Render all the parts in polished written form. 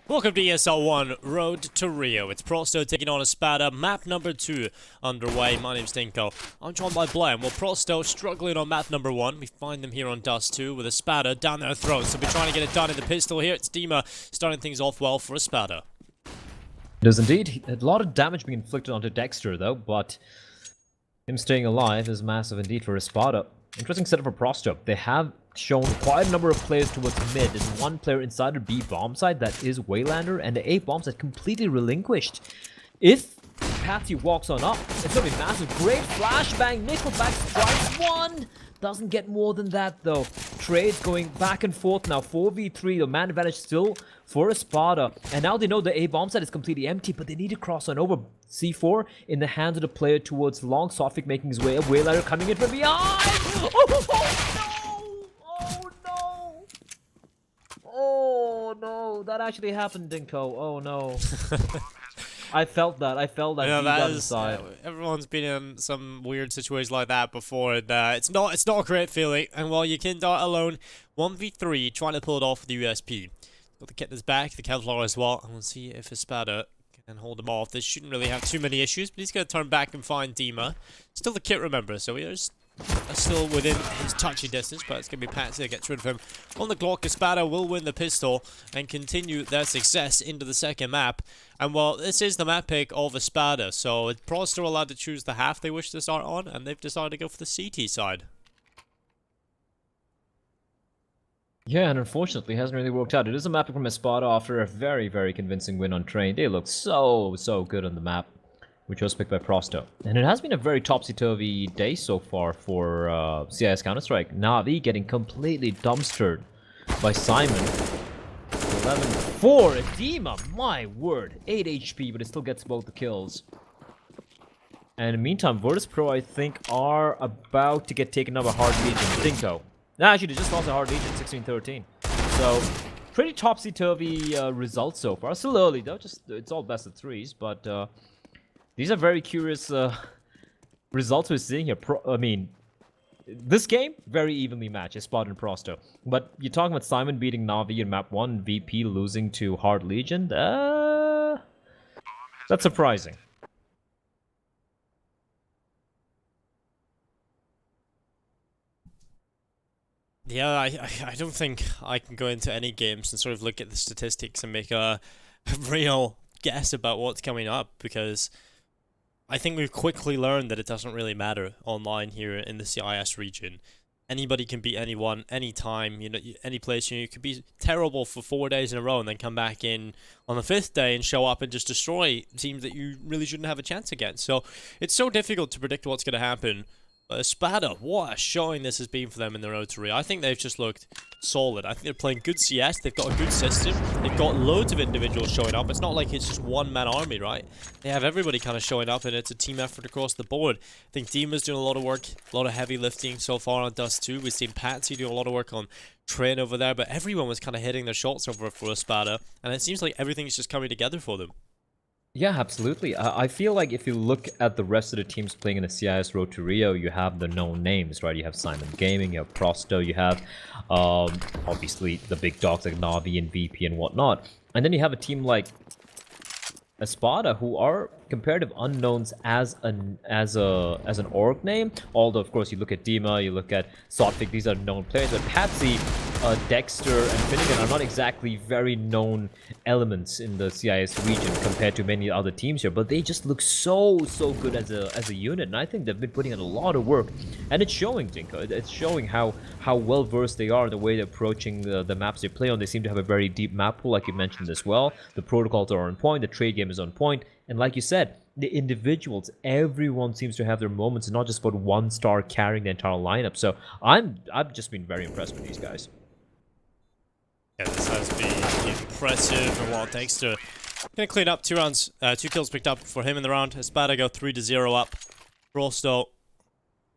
Welcome to ESL 1 Road to Rio. It's Pro100 taking on ESPADA, map number 2 underway. My name's Dinko. I'm joined by Blaine. Well, Pro100 struggling on map number 1. We find them here on Dust2 with ESPADA down their throats. So we're trying to get it done in the pistol here. It's Dima starting things off well for ESPADA. It is indeed. A lot of damage being inflicted onto Dexter though, but him staying alive is massive indeed for ESPADA. Interesting setup for Pro100. They have shown quite a number of players towards mid. There's one player inside the B bomb side that is Waylander, and the A bomb side completely relinquished. If Patsy walks on up, it's gonna be massive. Great flashbang. Nickelback strikes one. Doesn't get more than that though. Trades going back and forth now. 4v3. The man advantage still for ESPADA. And now they know the A bomb side is completely empty, but they need to cross on over. C4 in the hands of the player towards long. Sofik making his way up. Waylander coming in from behind. Oh no! Oh no! That actually happened, Dinko. Oh no. I felt that. I felt that. Yeah, deep down inside. Everyone's been in some weird situations like that before, and it's not a great feeling. And while you can dart alone, 1v3, trying to pull it off with the USP. Got the kit that's back, the Kevlar as well, and we'll see if ESPADA can hold him off. This shouldn't really have too many issues, but he's going to turn back and find Dima. Still the kit, remember, so he's still within his touchy distance, but it's going to be Patsy that gets rid of him. On the Glock, ESPADA will win the pistol and continue their success into the second map. And well, this is the map pick of ESPADA, so it's probably still allowed to choose the half they wish to start on, and they've decided to go for the CT side. Yeah, and unfortunately, it hasn't really worked out. It is a map from ESPADA after a very, very convincing win on Train. They look so good on the map, which was picked by Pro100. And it has been a very topsy-turvy day so far for CIS Counter-Strike. Na'Vi getting completely dumpstered by Simon. 11-4, Edema, my word. 8 HP, but it still gets both the kills. And in the meantime, Virtus Pro, I think, are about to get taken up by Hard Legion. Dinko. No, actually, they just lost a Hard Legion 16-13. So, pretty topsy-turvy results so far. Still early, though. It's all best of threes, but these are very curious results we're seeing here. This game, very evenly matched, ESPADA and Pro100. But you're talking about Simon beating Na'Vi in map 1, VP losing to Hard Legion. That's surprising. Yeah, I don't think I can go into any games and sort of look at the statistics and make a real guess about what's coming up, because I think we've quickly learned that it doesn't really matter online here in the CIS region. Anybody can beat anyone, anytime, you know, any place. You could be terrible for 4 days in a row and then come back in on the 5th day and show up and just destroy teams that you really shouldn't have a chance against. So it's so difficult to predict what's going to happen. ESPADA, what a showing this has been for them in the road to Rio. I think they've just looked solid. I think they're playing good CS. They've got a good system. They've got loads of individuals showing up. It's not like it's just one-man army, right? They have everybody kind of showing up, and it's a team effort across the board. I think Dima's doing a lot of work, a lot of heavy lifting so far on Dust2. We've seen Patsy do a lot of work on Train over there, but everyone was kind of hitting their shots over for ESPADA, and it seems like everything's just coming together for them. Yeah, absolutely. I feel like if you look at the rest of the teams playing in the CIS Road to Rio, you have the known names, right? You have Simon Gaming, you have Pro100, you have obviously the big dogs like Na'Vi and VP and whatnot. And then you have a team like ESPADA, who are comparative unknowns as an org name. Although, of course, you look at Dima, you look at Sofik, these are known players. But Patsy, Dexter, and Finnegan are not exactly very known elements in the CIS region compared to many other teams here. But they just look so good as a unit, and I think they've been putting in a lot of work, and it's showing, Dinko. It's showing how well versed they are in the way they're approaching the maps they play on. They seem to have a very deep map pool, like you mentioned as well. The protocols are on point. The trade game is on point. And like you said, the individuals, everyone seems to have their moments, and not just about one star carrying the entire lineup. So I've just been very impressed with these guys. Yeah, this has been impressive. And while Dexter gonna clean up 2 rounds, 2 kills picked up for him in the round. ESPADA go 3-0 up. Rosto,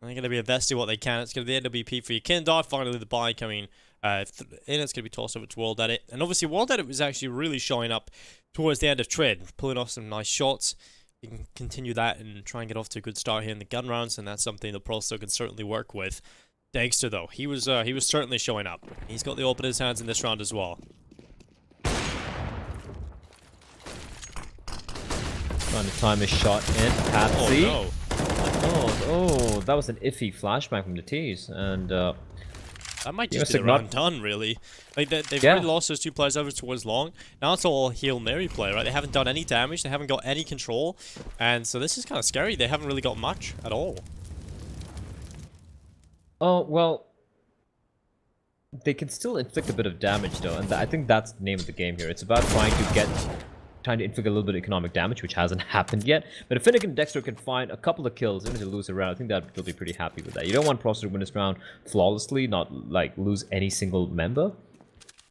they're gonna be investing what they can. It's gonna be the NWP for Yakindar. Finally, the buy coming in. It's gonna be tossed over to World Edit, and obviously World Edit was actually really showing up towards the end of trade, pulling off some nice shots. You can continue that and try and get off to a good start here in the gun rounds, and that's something the Pro100 can certainly work with. Dexter, though, he was certainly showing up. He's got the AWP in his hands in this round as well. Trying to time his shot in. Patsy. Oh, Oh, that was an iffy flashback from the T's, and that might just be the round done, really. Like, they've Yeah. already lost those 2 players over towards long. Now it's all Hail Mary play, right? They haven't done any damage, they haven't got any control, and so this is kind of scary. They haven't really got much at all. Oh, well, they can still inflict a bit of damage, though, and I think that's the name of the game here. It's about trying to inflict a little bit of economic damage, which hasn't happened yet. But if Finnegan and Dexter can find a couple of kills, even if they lose a round, I think that they'll be pretty happy with that. You don't want Proster to win this round flawlessly, not like lose any single member.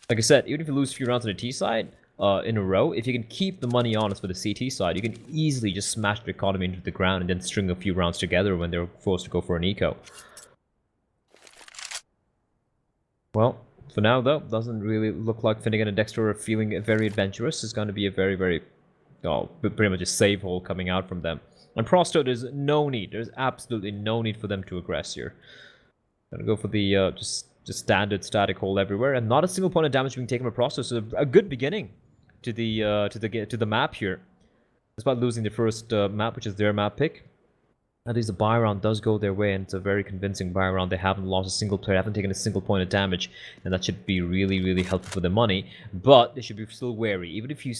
Like I said, even if you lose a few rounds on the T side in a row, if you can keep the money honest for the CT side, you can easily just smash the economy into the ground and then string a few rounds together when they're forced to go for an eco. Well, for now, though, doesn't really look like Finnegan and Dexter are feeling very adventurous. It's going to be a very, pretty much a save hole coming out from them. And Prosto, there's no need. There's absolutely no need for them to aggress here. Gonna go for the just standard static hole everywhere, and not a single point of damage being taken by Prosto. So a good beginning to the map here. Despite losing the first map, which is their map pick. At least the buy round does go their way, and it's a very convincing buy round. They haven't lost a single player, haven't taken a single point of damage, and that should be really, really helpful for the money. But they should be still wary. Even if you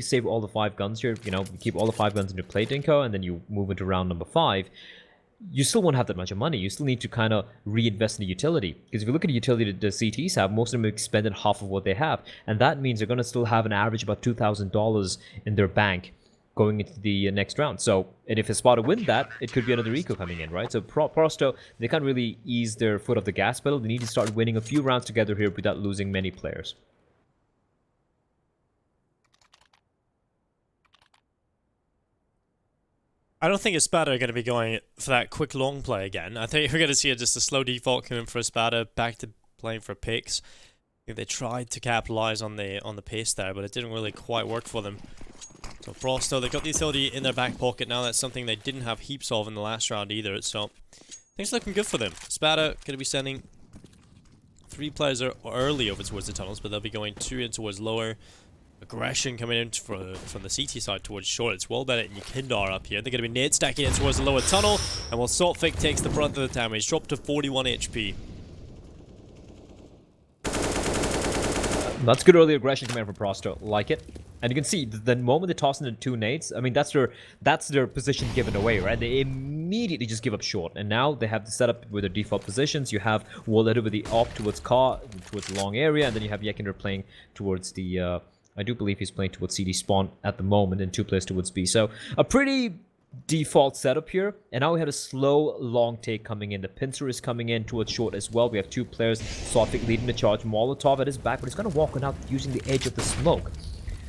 save all the 5 guns here, you keep all the 5 guns in your play, Dinko, and then you move into round number 5. You still won't have that much of money. You still need to kind of reinvest in the utility. Because if you look at the utility that the CTs have, most of them have expended half of what they have, and that means they're going to still have an average about $2,000 in their bank going into the next round. So, and if ESPADA win that, it could be another eco coming in, right? So Prosto, they can't really ease their foot off the gas pedal. They need to start winning a few rounds together here without losing many players. I don't think ESPADA are going to be going for that quick long play again. I think we're going to see just a slow default coming for ESPADA, back to playing for picks. I think they tried to capitalize on the pace there, but it didn't really quite work for them. So Prosto, they've got the utility in their back pocket now. That's something they didn't have heaps of in the last round either. So things looking good for them. ESPADA going to be sending 3 players early over towards the tunnels, but they'll be going 2 in towards lower. Aggression coming in from the CT side towards short. It's Wellbennett and Yakindar up here. They're going to be nade stacking in towards the lower tunnel, and while Saltfig takes the brunt of the damage, dropped to 41 HP. That's good early aggression coming from Prosto. Like it. And you can see, the moment they toss in the 2 nades, I mean, that's their position given away, right? They immediately just give up short. And now they have the setup with their default positions. You have Walleder with the op towards the long area, and then you have Yekinder playing towards the, I do believe he's playing towards CD spawn at the moment, and 2 players towards B. So, a pretty default setup here, and now we have a slow long take coming in. The pincer is coming in towards short as well. We have 2 players, Sofik leading the charge, Molotov at his back, but he's going to walk on out using the edge of the smoke.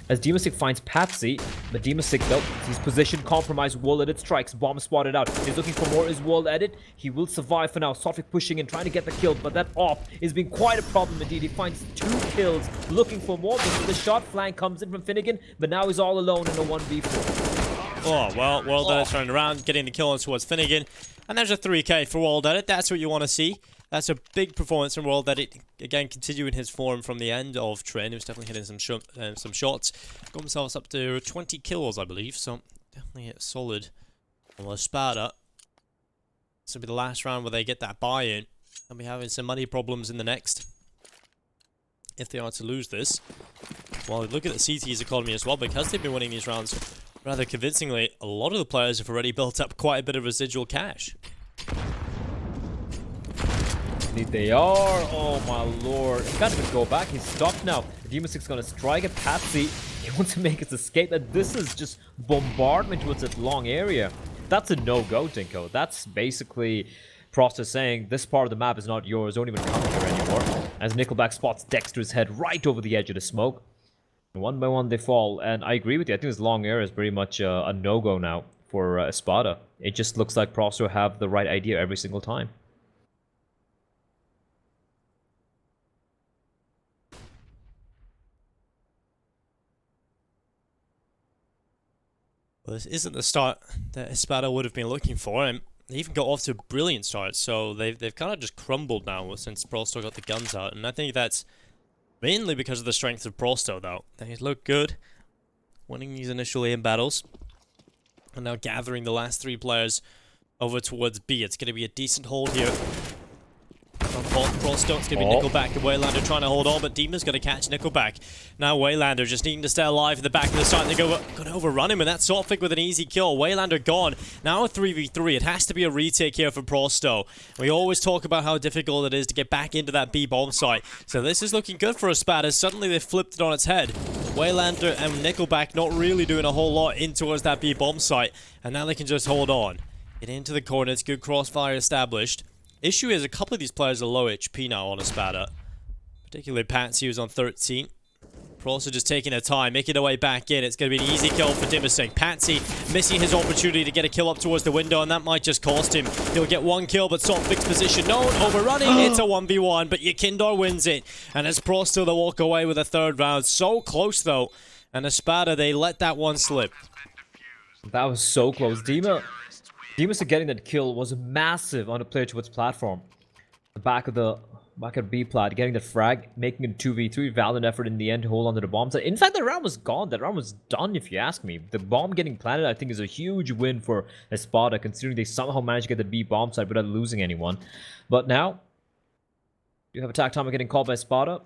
As Demasik finds Patsy, but Demasik, though, he's positioned, compromised, wall-edit strikes, bomb spotted out. He's looking for more, is wall-edit. He will survive for now. Sofik pushing in, trying to get the kill, but that op is being quite a problem indeed. He finds 2 kills, looking for more, but the shot flank comes in from Finnegan, but now he's all alone in a 1v4. Oh, well, World turning around, getting the kill on towards Finnegan. And there's a 3k for World Edit. That's what you want to see. That's a big performance from World Edit. Again, continuing his form from the end of Train. He was definitely hitting some shots. Got himself up to 20 kills, I believe. So, definitely a solid. Well, ESPADA. This will be the last round where they get that buy-in. They'll be having some money problems in the next, if they are to lose this. Well, look at the CT's economy as well, because they've been winning these rounds rather convincingly. A lot of the players have already built up quite a bit of residual cash. Indeed they are. Oh my lord. He can't even go back. He's stopped now. Demasic's gonna strike at Patsy. He wants to make his escape, and this is just bombardment towards that long area. That's a no-go, Dinko. That's basically Prosta saying this part of the map is not yours. Don't even come here anymore. As Nickelback spots Dexter's head right over the edge of the smoke. One by one they fall, and I agree with you. I think this long area is pretty much a no-go now for ESPADA. It just looks like Prosta have the right idea every single time. Well, this isn't the start that ESPADA would have been looking for, and they even got off to a brilliant start, so they've kind of just crumbled now since Prosto got the guns out, and I think that's mainly because of the strength of Prosto, though. They look good, winning these initial aim battles. And now gathering the last 3 players over towards B. It's going to be a decent hold here. Prosto, it's going to be Nickelback and Waylander trying to hold on, but Dima's going to catch Nickelback. Now Waylander just needing to stay alive in the back of the site. They're going to overrun him, and that's Sophic with an easy kill. Waylander gone. Now a 3v3. It has to be a retake here for Prosto. We always talk about how difficult it is to get back into that B bomb site. So this is looking good for ESPADA. Suddenly they've flipped it on its head. Waylander and Nickelback not really doing a whole lot in towards that B bomb site. And now they can just hold on. Get into the corner. It's good crossfire established. Issue is a couple of these players are low HP now on ESPADA. Particularly Patsy, who's on 13. Prosto just taking their time, making their way back in. It's going to be an easy kill for Dimasing. Patsy missing his opportunity to get a kill up towards the window, and that might just cost him. He'll get 1 kill, but Sopfic's position known, overrunning. It's a 1v1, but Yakindar wins it. And it's Prosto that walk away with a 3rd round. So close, though. And ESPADA, they let that one slip. That was so close. Dimas getting that kill was massive on the player towards platform. The back of B plat, getting the frag, making it 2v3, valiant effort in the end to hold on to the bombs. In fact, the round was gone. That round was done, if you ask me. The bomb getting planted, I think, is a huge win for ESPADA, considering they somehow managed to get the B bomb side without losing anyone. But now, you have attack time getting called by ESPADA.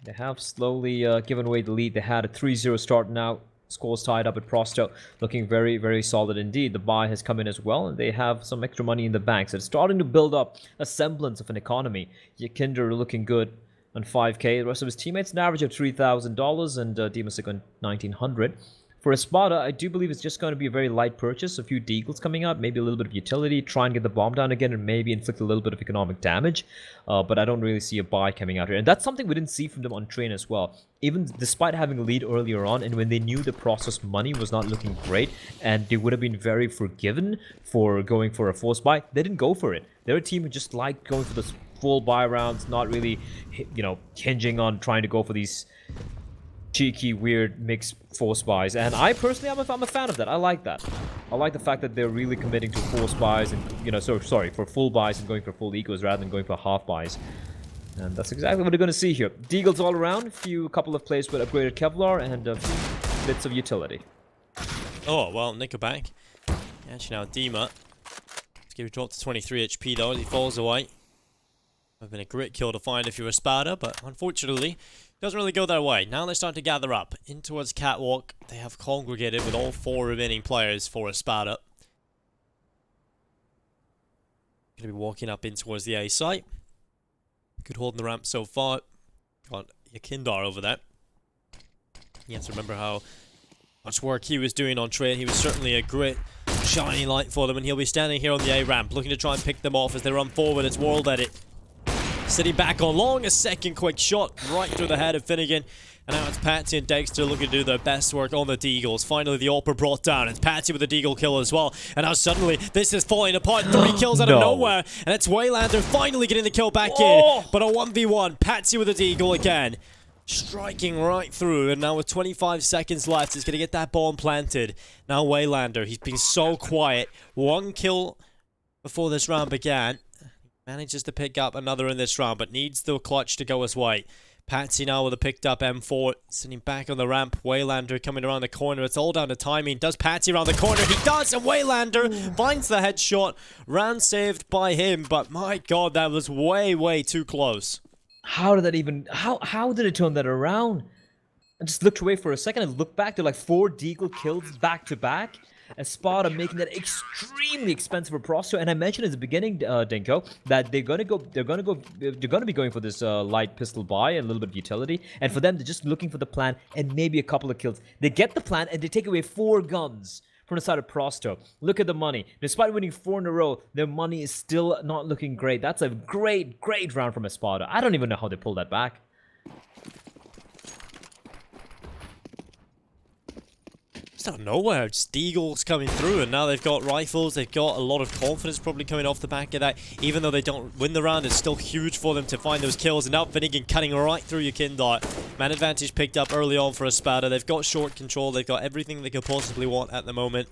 They have slowly given away the lead. They had a 3-0 start now. Scores tied up at Prosto, looking very, very solid indeed. The buy has come in as well, and they have some extra money in the bank. So it's starting to build up a semblance of an economy. Yakinder looking good on 5k. The rest of his teammates an average of $3,000, and Dimasik on 1,900. For ESPADA, I do believe it's just going to be a very light purchase. A few deagles coming out, maybe a little bit of utility, try and get the bomb down again, and maybe inflict a little bit of economic damage. But I don't really see a buy coming out here. And that's something we didn't see from them on train as well. Even despite having a lead earlier on, and when they knew the process money was not looking great, and they would have been very forgiven for going for a forced buy, they didn't go for it. They're a team who just liked going for the full buy rounds, not really, hinging on trying to go for these cheeky, weird, mixed force buys. And I personally, I'm a fan of that. I like that. I like the fact that they're really committing to force buys and, for full buys and going for full ecos rather than going for half buys. And that's exactly what we're going to see here. Deagles all around, couple of plays with upgraded Kevlar and bits of utility. Oh, well, Nickelback. Actually, now Dima. Let's give it a drop to 23 HP though as he falls away. Would have been a great kill to find if you were ESPADA, but unfortunately, doesn't really go their way. Now they start to gather up in towards Catwalk. They have congregated with all 4 remaining players for ESPADA. Going to be walking up in towards the A site. Good holding the ramp so far. Got Yakindar over there. You have to remember how much work he was doing on train. He was certainly a great shiny light for them, and he'll be standing here on the A ramp looking to try and pick them off as they run forward. It's World Edit. Sitting back on long, a second quick shot right through the head of Finnegan. And now it's Patsy and Dexter looking to do their best work on the Deagles. Finally, the AWP brought down. It's Patsy with a Deagle kill as well. And now suddenly, this is falling apart. 3 kills out of nowhere. And it's Waylander finally getting the kill back in. But a 1v1. Patsy with a Deagle again. Striking right through. And now with 25 seconds left, he's going to get that bomb planted. Now Waylander, he's been so quiet. 1 kill before this round began. Manages to pick up another in this round, but needs the clutch to go his way. Patsy now with a picked up M4, sitting back on the ramp. Waylander coming around the corner. It's all down to timing. Does Patsy around the corner? He does, and Waylander finds the headshot. Round saved by him, but my god, that was way, way too close. How did that even... How did it turn that around? I just looked away for a second and looked back. They're like 4 deagle kills back to back. ESPADA making that extremely expensive for Prosto, and I mentioned at the beginning, Dinko, that they're gonna be going for this light pistol buy and a little bit of utility, and for them they're just looking for the plan and maybe a couple of kills. They get the plan and they take away 4 guns from the side of Prosto. Look at the money. Despite winning 4 in a row, their money is still not looking great. That's a great round from ESPADA. I don't even know how they pulled that back. Just out of nowhere, just Deagles coming through, and now they've got rifles. They've got a lot of confidence probably coming off the back of that. Even though they don't win the round, it's still huge for them to find those kills. And now Finnegan cutting right through Yakindar. Man advantage picked up early on for ESPADA. They've got short control. They've got everything they could possibly want at the moment.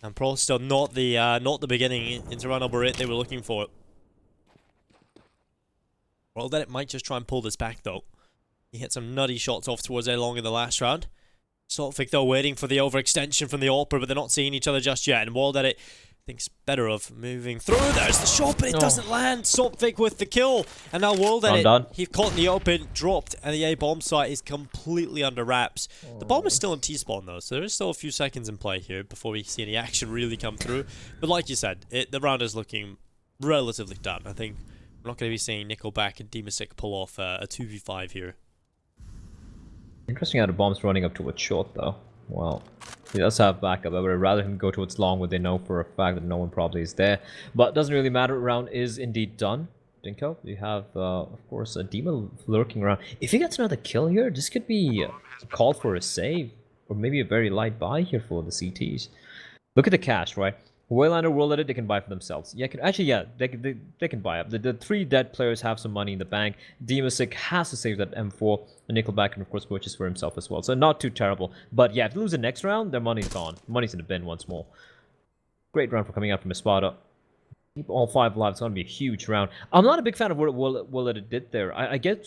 And Prosto not the beginning into round number 8 they were looking for. Well, then it might just try and pull this back though. He hit some nutty shots off towards A long in the last round. Saltvic though waiting for the overextension from the AWPer, but they're not seeing each other just yet. And Waldedit thinks better of moving through. There's the shot, but it doesn't land. Saltvic with the kill. And now Waldedit, he caught in the open, dropped, and the A bomb site is completely under wraps. The bomb is still in T-spawn though, so there is still a few seconds in play here before we see any action really come through. But like you said, the round is looking relatively done. I think we're not going to be seeing Nickelback and Demasik pull off a 2v5 here. Interesting how the bomb's running up towards short, though. Well, he does have backup. I would rather him go towards long, where they know for a fact that no one probably is there. But doesn't really matter. Round is indeed done. Dinko, you have, of course, a Dima lurking around. If he gets another kill here, this could be called for a save. Or maybe a very light buy here for the CTs. Look at the cash, right? Waylander, Worldedit, they can buy for themselves. Yeah, they can buy up. The 3 dead players have some money in the bank. Demasik has to save that M4. And Nickelback can, of course, purchase for himself as well. So not too terrible. But yeah, if they lose the next round, their money's gone. Money's in the bin once more. Great round for coming out from ESPADA. Keep all 5 alive. It's going to be a huge round. I'm not a big fan of what Worldedit did there. I get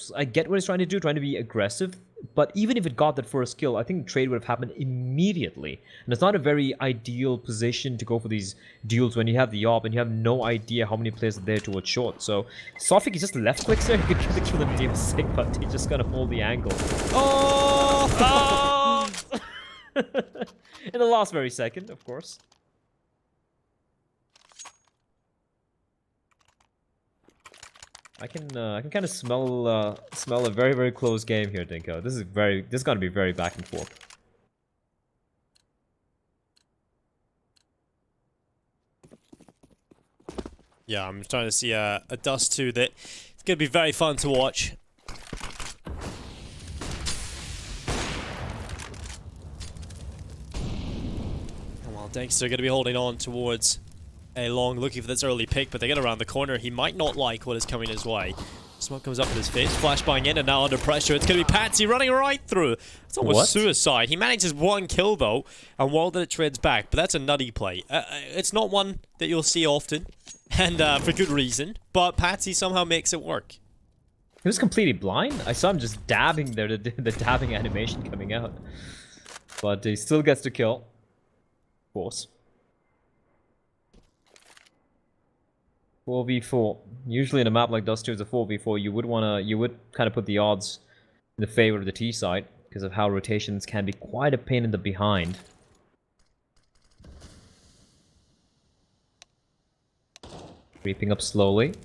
what he's trying to do, trying to be aggressive. But even if it got that first kill, I think trade would have happened immediately. And it's not a very ideal position to go for these duels when you have the AWP and you have no idea how many players are there towards short. So, Sofik, he just left clicks there. He could get the kill in the sick, but he's just gonna hold the angle. Oh! In the last very second, of course. I can kind of smell a very, very close game here, Dinko. This is gonna be very back and forth. Yeah, I'm trying to see a Dust2 that it's gonna be very fun to watch. And while Dexter are gonna be holding on towards a long, looking for this early pick, but they get around the corner. He might not like what is coming his way. Smoke comes up in his face, flashbang in, and now under pressure. It's going to be Patsy running right through. It's almost suicide. He manages 1 kill, though, and Waldedit trades back, but that's a nutty play. It's not one that you'll see often, and for good reason, but Patsy somehow makes it work. He was completely blind. I saw him just dabbing there, the dabbing animation coming out. But he still gets the kill. Of course. 4v4. Usually in a map like Dust2 is a 4v4, you would kind of put the odds in the favor of the T side because of how rotations can be quite a pain in the behind. Creeping up slowly.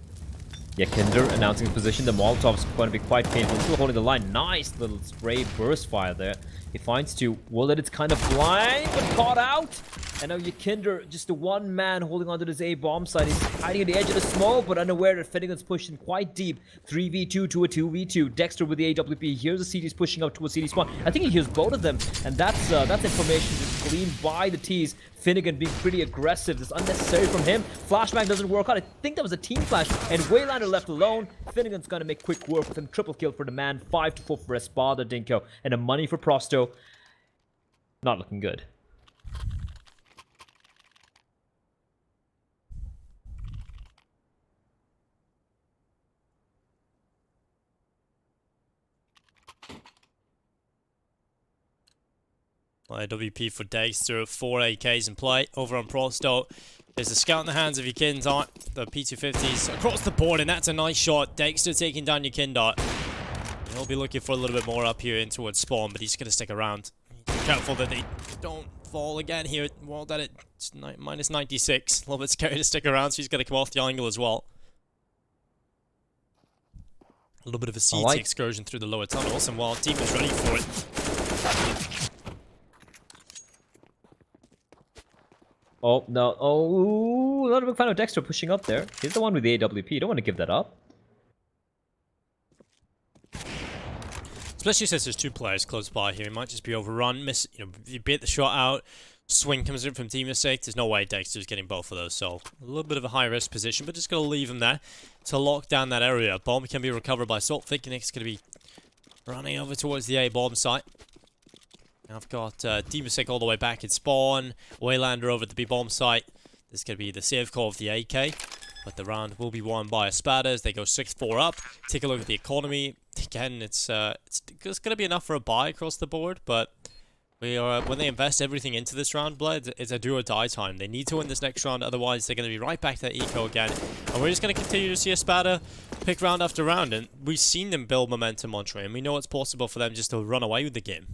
Yeah, Kinder announcing his position. The Molotov's going to be quite painful. Still holding the line. Nice little spray burst fire there. He finds 2. Waldedit's kind of blind, but caught out. And now Yakinder, just the one man holding onto this A bomb site. He's hiding at the edge of the smoke, but unaware that Finnegan's pushing quite deep. 3v2 to a 2v2. Dexter with the AWP. Here's the CTs pushing up to a CT spawn. I think he hears both of them, and that's information just gleaned by the T's. Finnegan being pretty aggressive. This is unnecessary from him. Flashbang doesn't work out. I think that was a team flash, and Waylander left alone. Finnegan's gonna make quick work with him. Triple kill for the man. 5-4 for ESPADA, Dinko, and a money for Prosto. Not looking good. WP for Dexter, 4 AKs in play over on Prosto. There's a scout in the hands of Yakindot. The P250s across the board, and that's a nice shot. Dexter taking down Yakindot. He'll be looking for a little bit more up here in towards spawn, but he's going to stick around. Be careful that they don't fall again here. Well, that it's minus 96. A little bit scary to stick around, so he's going to come off the angle as well. A little bit of a CT excursion through the lower tunnels, and while team is ready for it. Oh, no. Oh, not a big fan of Dexter pushing up there. He's the one with the AWP. You don't want to give that up. Especially since there's 2 players close by here. He might just be overrun. If you bait the shot out, swing comes in from Demasik. There's no way Dexter's getting both of those. So, a little bit of a high-risk position, but just going to leave him there to lock down that area. Bomb can be recovered by Saltvic. Nick's going to be running over towards the A bomb site. I've got Demasik all the way back in spawn. Waylander over at the B bomb site. This is going to be the save call of the AK. But the round will be won by ESPADA as they go 6-4 up. Take a look at the economy. Again, it's going to be enough for a buy across the board. But When they invest everything into this round, Blood, it's a do or die time. They need to win this next round, otherwise they're going to be right back to that eco again. And we're just going to continue to see ESPADA pick round after round, and we've seen them build momentum on Trey, and we know it's possible for them just to run away with the game.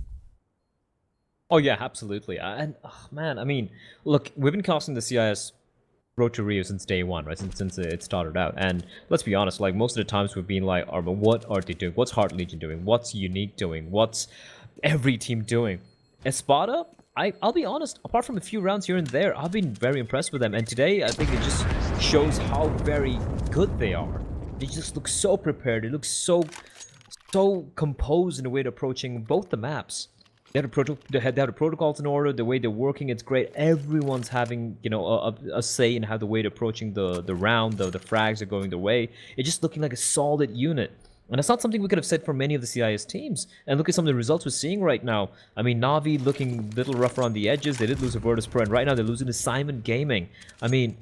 Oh yeah, absolutely. And oh, man, I mean, look, we've been casting the CIS Road to Rio since day one, right? Since it started out, and let's be honest, like most of the times we've been like, Arma, what are they doing? What's Heart Legion doing? What's Unique doing? What's every team doing? ESPADA, I'll be honest, apart from a few rounds here and there, I've been very impressed with them. And today, I think it just shows how very good they are. They just look so prepared. They look so composed in the way they're approaching both the maps. They have the protocols in order. The way they're working, it's great. Everyone's having, you know, a say in how the way they're approaching the round. The frags are going their way. It's just looking like a solid unit. And that's not something we could have said for many of the CIS teams. And look at some of the results we're seeing right now. I mean, Na'Vi looking a little rough around the edges. They did lose to Virtus Pro, and right now they're losing to Simon Gaming. I mean,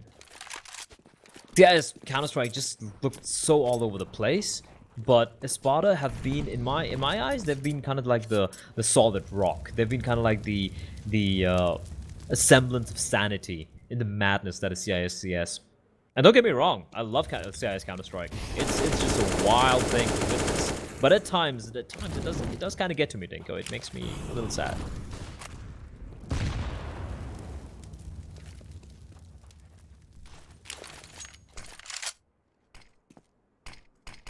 CIS Counter-Strike just looked so all over the place. But ESPADA have been, in my eyes, they've been kind of like the solid rock. They've been kind of like the a semblance of sanity in the madness that is CIS CS. And don't get me wrong, I love CIS Counter-Strike. It's just a wild thing to witness. But at times it does kind of get to me, Dinko. It makes me a little sad.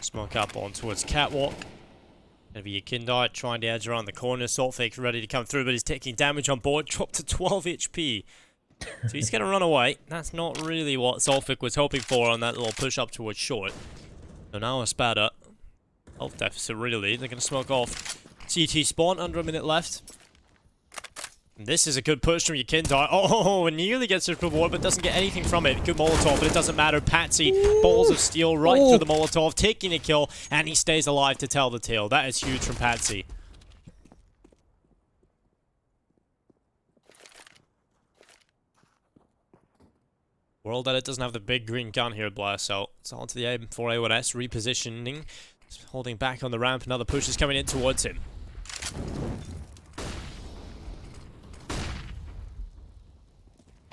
Smoke up on towards Catwalk. Gonna be Yakindai trying to edge around the corner. Saltfake's ready to come through, but he's taking damage on board. Dropped to 12 HP. So he's going to run away. That's not really what Saltfake was hoping for on that little push up towards short. So now ESPADA. Health deficit really. They're going to smoke off CT spawn. Under a minute left. And this is a good push from Yakindai. Oh, nearly gets his reward, but doesn't get anything from it. Good Molotov, but it doesn't matter. Patsy, balls of steel right through the Molotov, taking a kill, and he stays alive to tell the tale. That is huge from Patsy. World Edit doesn't have the big green gun here, Blair, so it's on to the M4A1S, repositioning, holding back on the ramp. Another push is coming in towards him.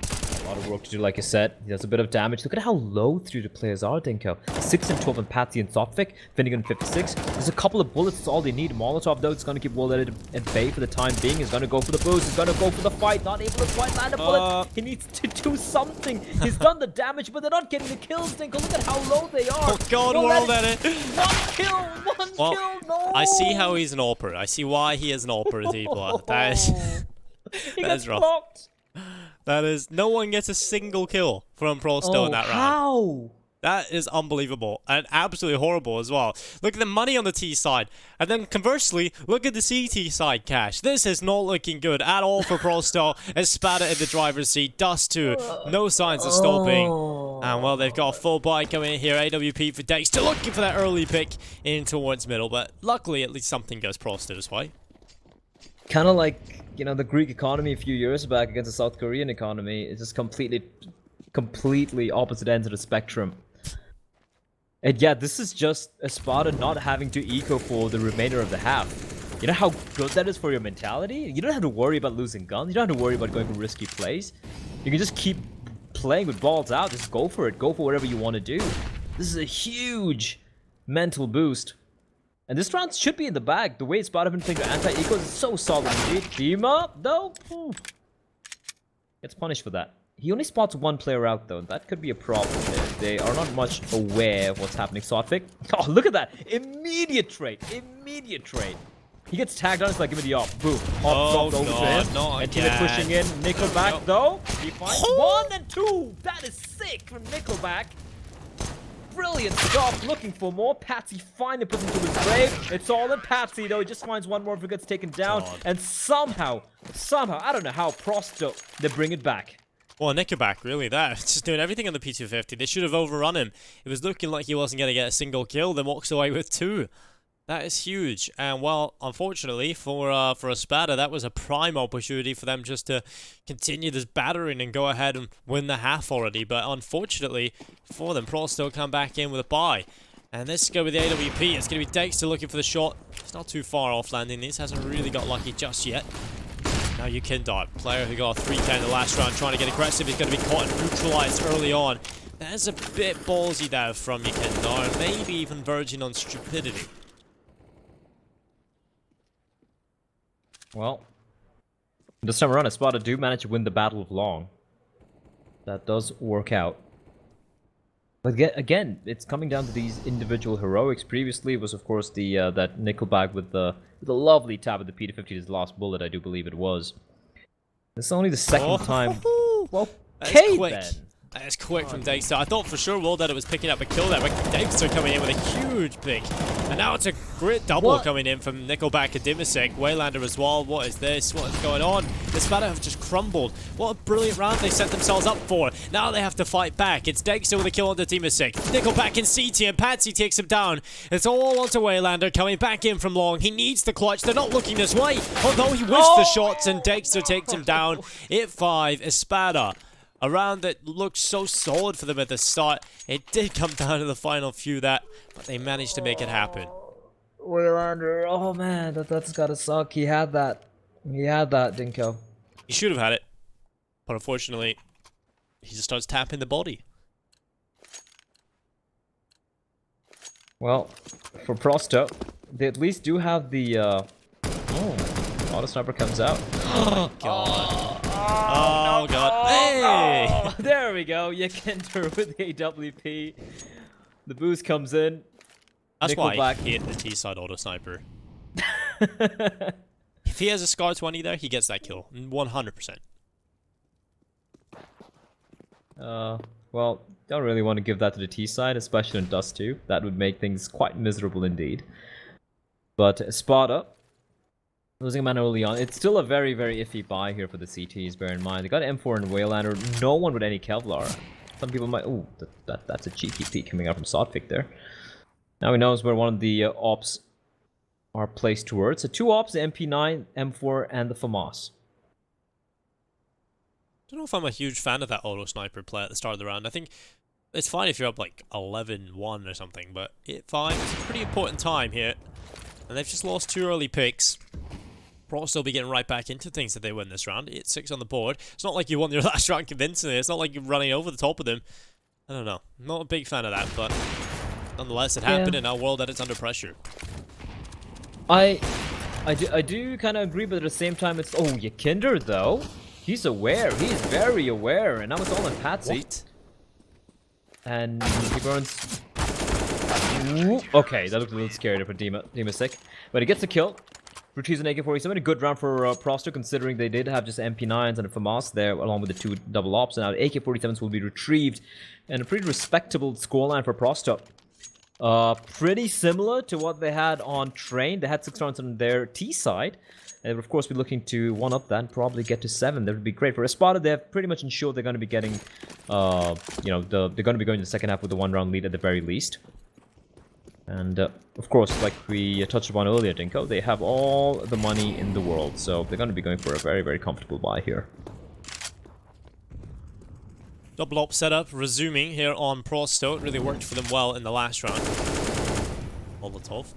A lot of work to do, like I said. He does a bit of damage. Look at how low 3 the players are, Dinko. 6 and 12 on Patsy and Saltfake. Finnegan 56. There's a couple of bullets, that's all they need. Molotov, though, it's going to keep World Edit at bay for the time being. He's going to go for the boost. He's going to go for the fight. Not able to quite land a bullet. He needs to do something. He's done the damage, but they're not getting the kills, Dinko. Look at how low they are. Oh, God, World Edit. One kill, no. I see how he's an AWPer. I see why he is an AWPer, T-Blood. That is rough. Blocked. That is, no one gets a single kill from Prosto in that round. How? That is unbelievable and absolutely horrible as well. Look at the money on the T side. And then conversely, look at the CT side, Cash. This is not looking good at all for Prosto. ESPADA in the driver's seat. Dust2, no signs of stopping. And well, they've got a full buy coming in here. AWP for Dex, still looking for that early pick in towards middle. But luckily, at least something goes Prosto's way. Kind of like, you know, the Greek economy a few years back against the South Korean economy. It's just completely opposite ends of the spectrum. And yeah, this is just ESPADA not having to eco for the remainder of the half. You know how good that is for your mentality? You don't have to worry about losing guns. You don't have to worry about going for risky plays. You can just keep playing with balls out. Just go for it. Go for whatever you want to do. This is a huge mental boost. And this round should be in the bag. The way ESPADA have been playing the anti-ecos is so solid indeed. Dima, though, gets punished for that. He only spots one player out, though. That could be a problem. They are not much aware of what's happening. Saltfake. Oh, look at that. Immediate trade. Immediate trade. He gets tagged on. It's like, give me the op. Boom. Hop dropped over to him. And teammate pushing in. Nickelback, though. He finds 1 and 2. That is sick from Nickelback. Brilliant stuff. Looking for more. Patsy finally puts him to his grave. It's all in Patsy, though. He just finds one more if he gets taken down. And somehow, I don't know how, Prosto, they bring it back. Well, Nickelback, really, that's just doing everything on the P250. They should have overrun him. It was looking like he wasn't going to get a single kill, then walks away with 2. That is huge. And, well, unfortunately, for ESPADA, that was a prime opportunity for them just to continue this battering and go ahead and win the half already. But, unfortunately, for them, Pro still come back in with a bye. And this is going with the AWP. It's going to be Dexter looking for the shot. It's not too far off landing these. Hasn't really got lucky just yet. Now Yukindar, player who got a 3K in the last round, trying to get aggressive. He's going to be caught and neutralized early on. That's a bit ballsy there from Yukindar, and maybe even verging on stupidity. Well, this time around, ESPADA do manage to win the Battle of Long. That does work out. But again, it's coming down to these individual heroics. Previously, it was of course the that Nickelback with the lovely tap at the P250, his last bullet, I do believe it was. This is only the second time. Well, okay then. That is quick from Dexter. I thought for sure that it was picking up a kill there, but Dexter coming in with a huge pick. And now it's a great double coming in from Nickelback and Dimasek. Waylander as well. What is this? What is going on? ESPADA have just crumbled. What a brilliant round they set themselves up for. Now they have to fight back. It's Dexter with a kill onto Dimasek. Nickelback in CT and Patsy takes him down. It's all onto Waylander coming back in from long. He needs the clutch. They're not looking this way. Although he whiffs the shots and Dexter takes him down. Hit 5. ESPADA. A round that looked so solid for them at the start. It did come down to the final few but they managed to make it happen. Waylander, oh man, that's gotta suck. He had that, Dinko. He should have had it, but unfortunately, he just starts tapping the body. Well, for Prosto, they at least do have the, auto sniper comes out. Oh god. Oh god. Hey! Oh, there we go. Yukindar with the AWP. The boost comes in. That's why I hate the T-side auto sniper. If he has a Scar 20 there, he gets that kill. 100%. Well, don't really want to give that to the T-side, especially in Dust2. That would make things quite miserable indeed. But ESPADA, losing a man early on. It's still a very, very iffy buy here for the CTs, bear in mind. They got M4 and Waylander. No one with any Kevlar. Some people might... Ooh, that's a cheeky peek coming out from Sodvik there. Now he knows where one of the ops are placed towards. So 2 ops, the MP9, M4, and the FAMAS. I don't know if I'm a huge fan of that auto sniper play at the start of the round. I think it's fine if you're up like 11-1 or something, but it's a pretty important time here. And they've just lost 2 early picks. Pro will still be getting right back into things if they win this round. It's 6 on the board. It's not like you won your last round convincingly. It's not like you're running over the top of them. I don't know. Not a big fan of that, but nonetheless, it happened, and now World Edit's under pressure. I do kind of agree, but at the same time, it's... Oh, Yukindar, though. He's aware. He's very aware. And now it's all on Patsy. What? And he burns... Ooh, okay, that looked a little scary for Dimasek. But he gets the kill. Retrieves an AK-47. A good round for Prosto, considering they did have just MP9s and a FAMAS there, along with the 2 double ops. And now the AK-47s will be retrieved. And a pretty respectable scoreline for Prosto. Pretty similar to what they had on Train. They had 6 rounds on their T side. And they would, of course, be looking to one-up that and probably get to 7. That would be great. For ESPADA, they have pretty much ensured they're going to be getting, they're going to be going to the second half with a 1-round lead at the very least. And, of course, like we touched upon earlier, Dinko, they have all the money in the world. So they're going to be going for a very, very comfortable buy here. Double op setup resuming here on Prosto. It really worked for them well in the last round. Molotov.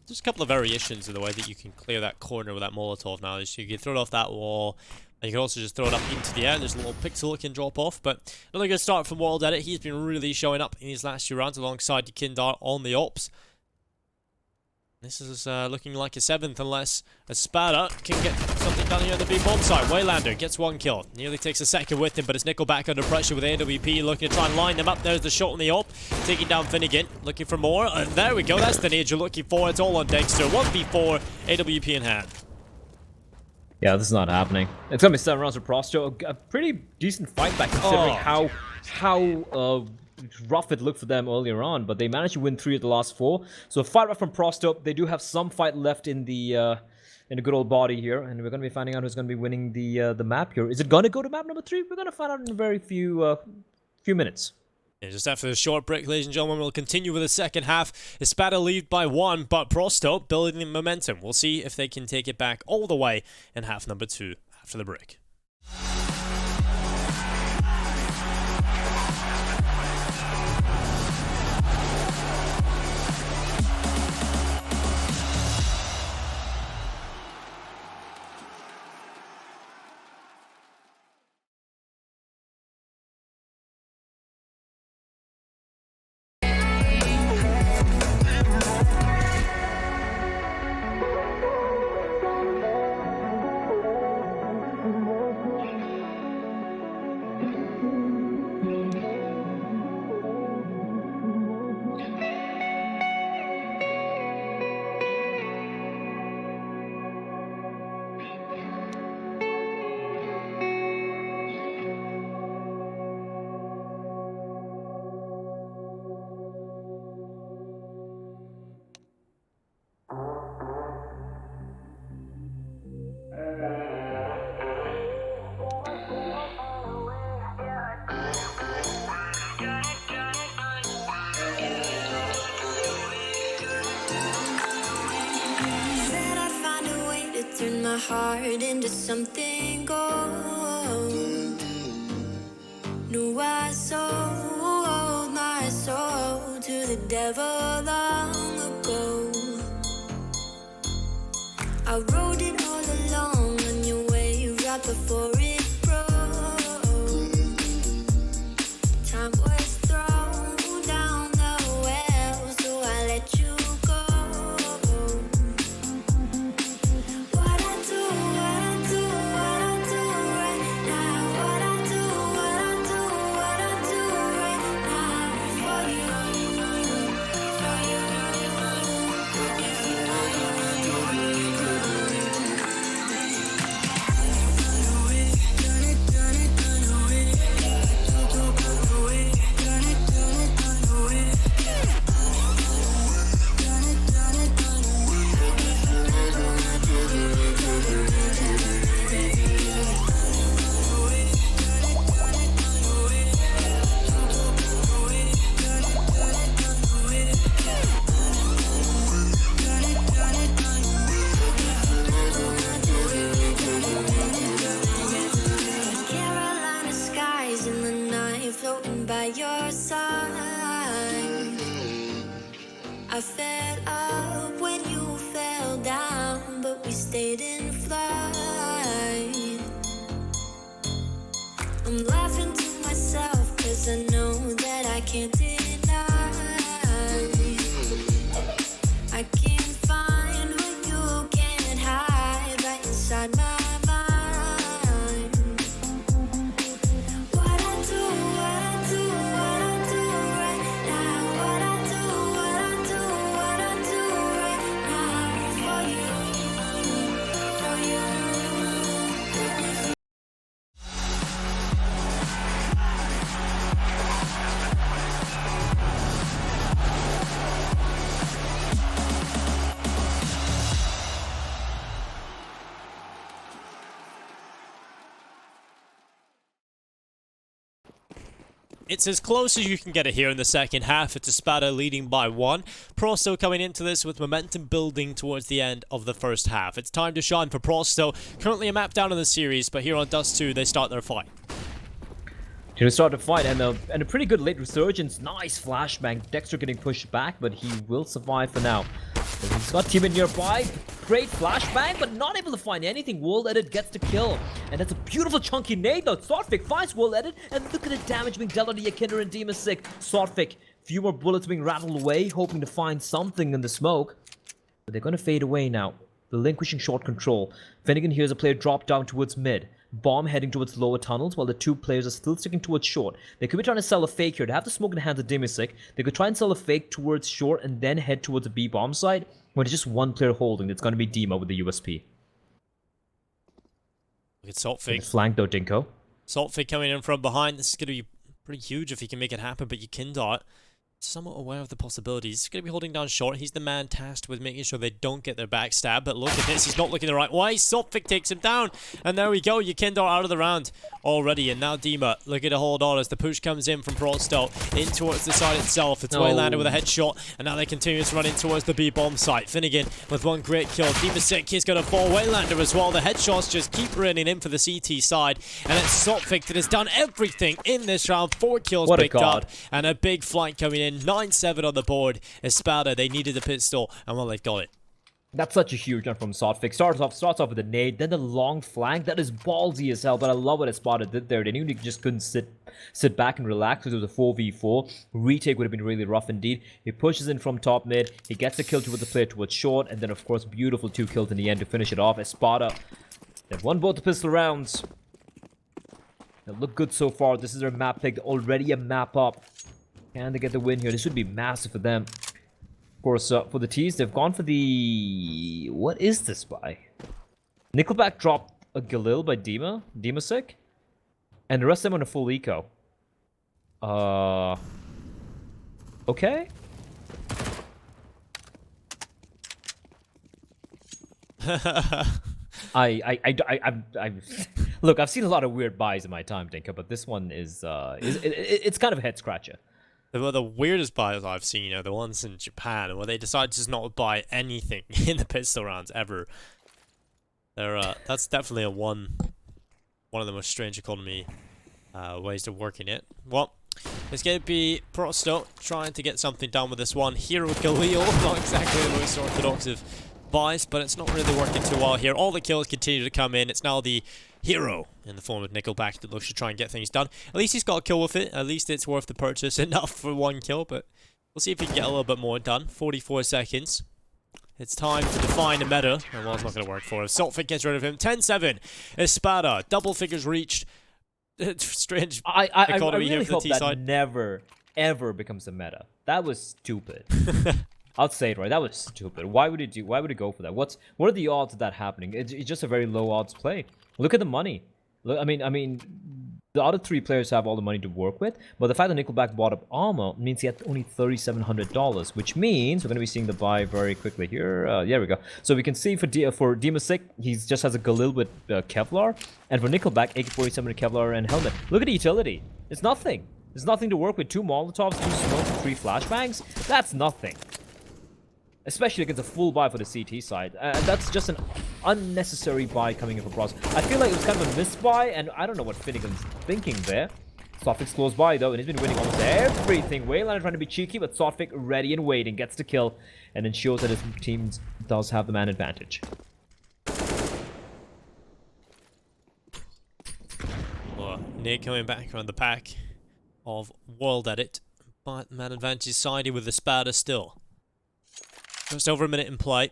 Just a couple of variations of the way that you can clear that corner with that Molotov now. So you can throw it off that wall, and you can also just throw it up into the air. There's a little pixel it can drop off, but another good start from World Edit. He's been really showing up in these last 2 rounds alongside Yukindar on the ops. This is looking like a 7th unless ESPADA can get something done here on the B-bomb side. Waylander gets 1 kill. Nearly takes a 2nd with him, but it's Nickelback under pressure with AWP looking to try and line them up. There's the shot on the op. Taking down Finnegan. Looking for more. And there we go. That's the nade you're looking for. It's all on Dexter. 1v4. AWP in hand. Yeah, this is not happening. It's going to be 7 rounds for Prosto. A pretty decent fight back considering how rough it looked for them earlier on, but they managed to win 3 of the last 4. So fight back from Prosto. They do have some fight left in the good old body here, and we're going to be finding out who's going to be winning the map here. Is it going to go to map number 3? We're going to find out in a very few minutes. Yeah, just after the short break, ladies and gentlemen, we'll continue with the second half. ESPADA lead by 1, but Prosto building the momentum. We'll see if they can take it back all the way in half number 2 after the break. heart into something gold. Knew I sold my soul to the devil long ago. I rode it all along on your way right before it broke. Time was thrown down the well, so I let you go. What I do right now. What I do right now for you, for you. If you Carolina skies in the night, floating by your side. I fell up when you fell down, but we stayed in flight. I'm laughing to myself, cause I know that I can't deny. I can't find what you can't hide right inside my mind. What I do right now. What I do right now for you, for you. It's as close as you can get it here in the second half. It's ESPADA leading by 1. Prosto coming into this with momentum building towards the end of the first half. It's time to shine for Prosto. Currently a map down in the series, but here on Dust2, they start their fight. To start the fight, and a pretty good late resurgence. Nice flashbang. Dexter getting pushed back, but he will survive for now. He's got teammate nearby. Great flashbang, but not able to find anything. World Edit gets the kill. And that's a beautiful chunky nade though. Swordfic finds World Edit, and look at the damage being dealt on the Yakinder and Demasik. Swordfic, few more bullets being rattled away, hoping to find something in the smoke. But they're gonna fade away now, relinquishing short control. Finnegan hears a player drop down towards mid. Bomb heading towards lower tunnels while the two players are still sticking towards short. They could be trying to sell a fake here. They have the smoke in the hands of Demasik. They could try and sell a fake towards short and then head towards the B bomb side. But it's just one player holding. It's going to be Dima with the USP. Look at Saltfig. Flank though, Dinko. Saltfig coming in from behind. This is going to be pretty huge if he can make it happen, but Yakinder somewhat aware of the possibilities. He's going to be holding down short. He's the man tasked with making sure they don't get their backstab. But look at this. He's not looking the right way. Saltfig takes him down. And there we go. Yakinder out of the round already. And now Dima looking to hold on as the push comes in from Prosto in towards the side itself. It's Waylander with a headshot. And now they continue to run in towards the B-bomb site. Finnegan with one great kill. Demasik is going to fall. Waylander as well. The headshots just keep running in for the CT side. And it's Saltfig that has done everything in this round. 4 kills picked up. And a big flank coming in. 9-7 on the board. ESPADA, they needed a pistol, and well, they've got it. That's such a huge one from Saltfig. Starts off with a nade, then the long flank. That is ballsy as hell, but I love what ESPADA did there. They knew they just couldn't sit back and relax because it was a 4v4. Retake would have been really rough indeed. He pushes in from top mid. He gets a kill towards the player towards short, and then of course beautiful 2 kills in the end to finish it off. ESPADA, they've won both the pistol rounds. They look good so far. This is their map pick, already a map up. Can they get the win here? This would be massive for them. Of course, for the T's, they've gone for the... What is this by? Nickelback dropped a Galil by Demasik. And the rest of them on a full eco. Okay. Look, I've seen a lot of weird buys in my time, Dinka, but this one is it's kind of a head scratcher. The weirdest buys I've seen are the ones in Japan where they decide to just not buy anything in the pistol rounds ever. That's definitely one of the most strange economy ways of working it. Well, it's going to be Prosto trying to get something done with this one. Hero Galil, not exactly the most orthodox of buys, but it's not really working too well here. All the kills continue to come in. It's now the Hero in the form of Nickelback that looks to try and get things done. At least he's got a kill with it. At least it's worth the purchase enough for one kill, but we'll see if he can get a little bit more done. 44 seconds. It's time to define a meta, and well, it's not going to work for him. Saltfic gets rid of him. 10-7. ESPADA. Double figures reached. Strange economy really here for the hope T that side. never, ever becomes a meta. That was stupid. I'll say it right. That was stupid. Why would it go for that? What are the odds of that happening? It's just a very low odds play. Look at the money. Look, I mean, the other three players have all the money to work with, but the fact that Nickelback bought up armor means he had only $3,700, which means we're going to be seeing the buy very quickly here. There we go. So we can see for Demasik, he just has a Galil with Kevlar, and for Nickelback, AK-47 with Kevlar and helmet. Look at the utility. It's nothing. There's nothing to work with. 2 Molotovs, 2 smokes, 3 flashbangs. That's nothing. Especially against a full buy for the CT side. That's just an unnecessary buy coming in for Pros. I feel like it was kind of a misbuy, and I don't know what Finnegan's thinking there. Sotvik's close by, though, and he's been winning almost everything. Waylander trying to be cheeky, but Sotvik ready and waiting. Gets the kill, and ensures that his team does have the man advantage. Well, Nick coming back around the pack of World Edit, but man advantage is siding with the ESPADA still. Just over a minute in play.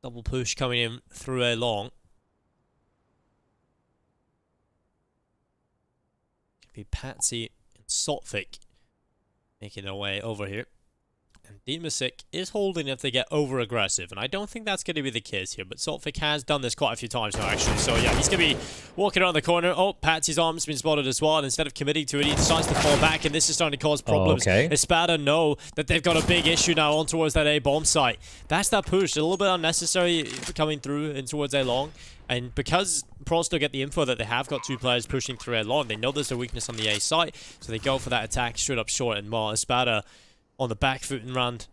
Double push coming in through a long. Could be Patsy and Sotvik making their way over here. And Demasik is holding if they get over aggressive, and I don't think that's going to be the case here, but Sotvik has done this quite a few times now, actually. So yeah, he's going to be walking around the corner. Oh, Patsy's arm's been spotted as well, and instead of committing to it, he decides to fall back, and this is starting to cause problems. ESPADA know that they've got a big issue now on towards that A bomb site. That's that push, a little bit unnecessary coming through in towards A long. And because Prosto get the info that they have got 2 players pushing through A long, they know there's a weakness on the A site, so they go for that attack straight up short, and more ESPADA on the back foot and round.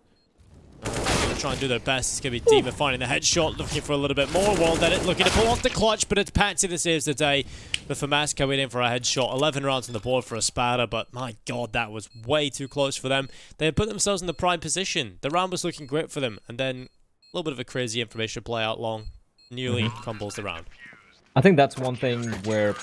They're going to try and do their best. It's going to be Dima finding the headshot, looking for a little bit more. World Edit looking to pull off the clutch, but it's Patsy that saves the day. With Famas going in for a headshot. 11 rounds on the board for ESPADA, but my god, that was way too close for them. They had put themselves in the prime position. The round was looking great for them, and then a little bit of a crazy information play out long. Nearly crumbles the round. I think that's one thing where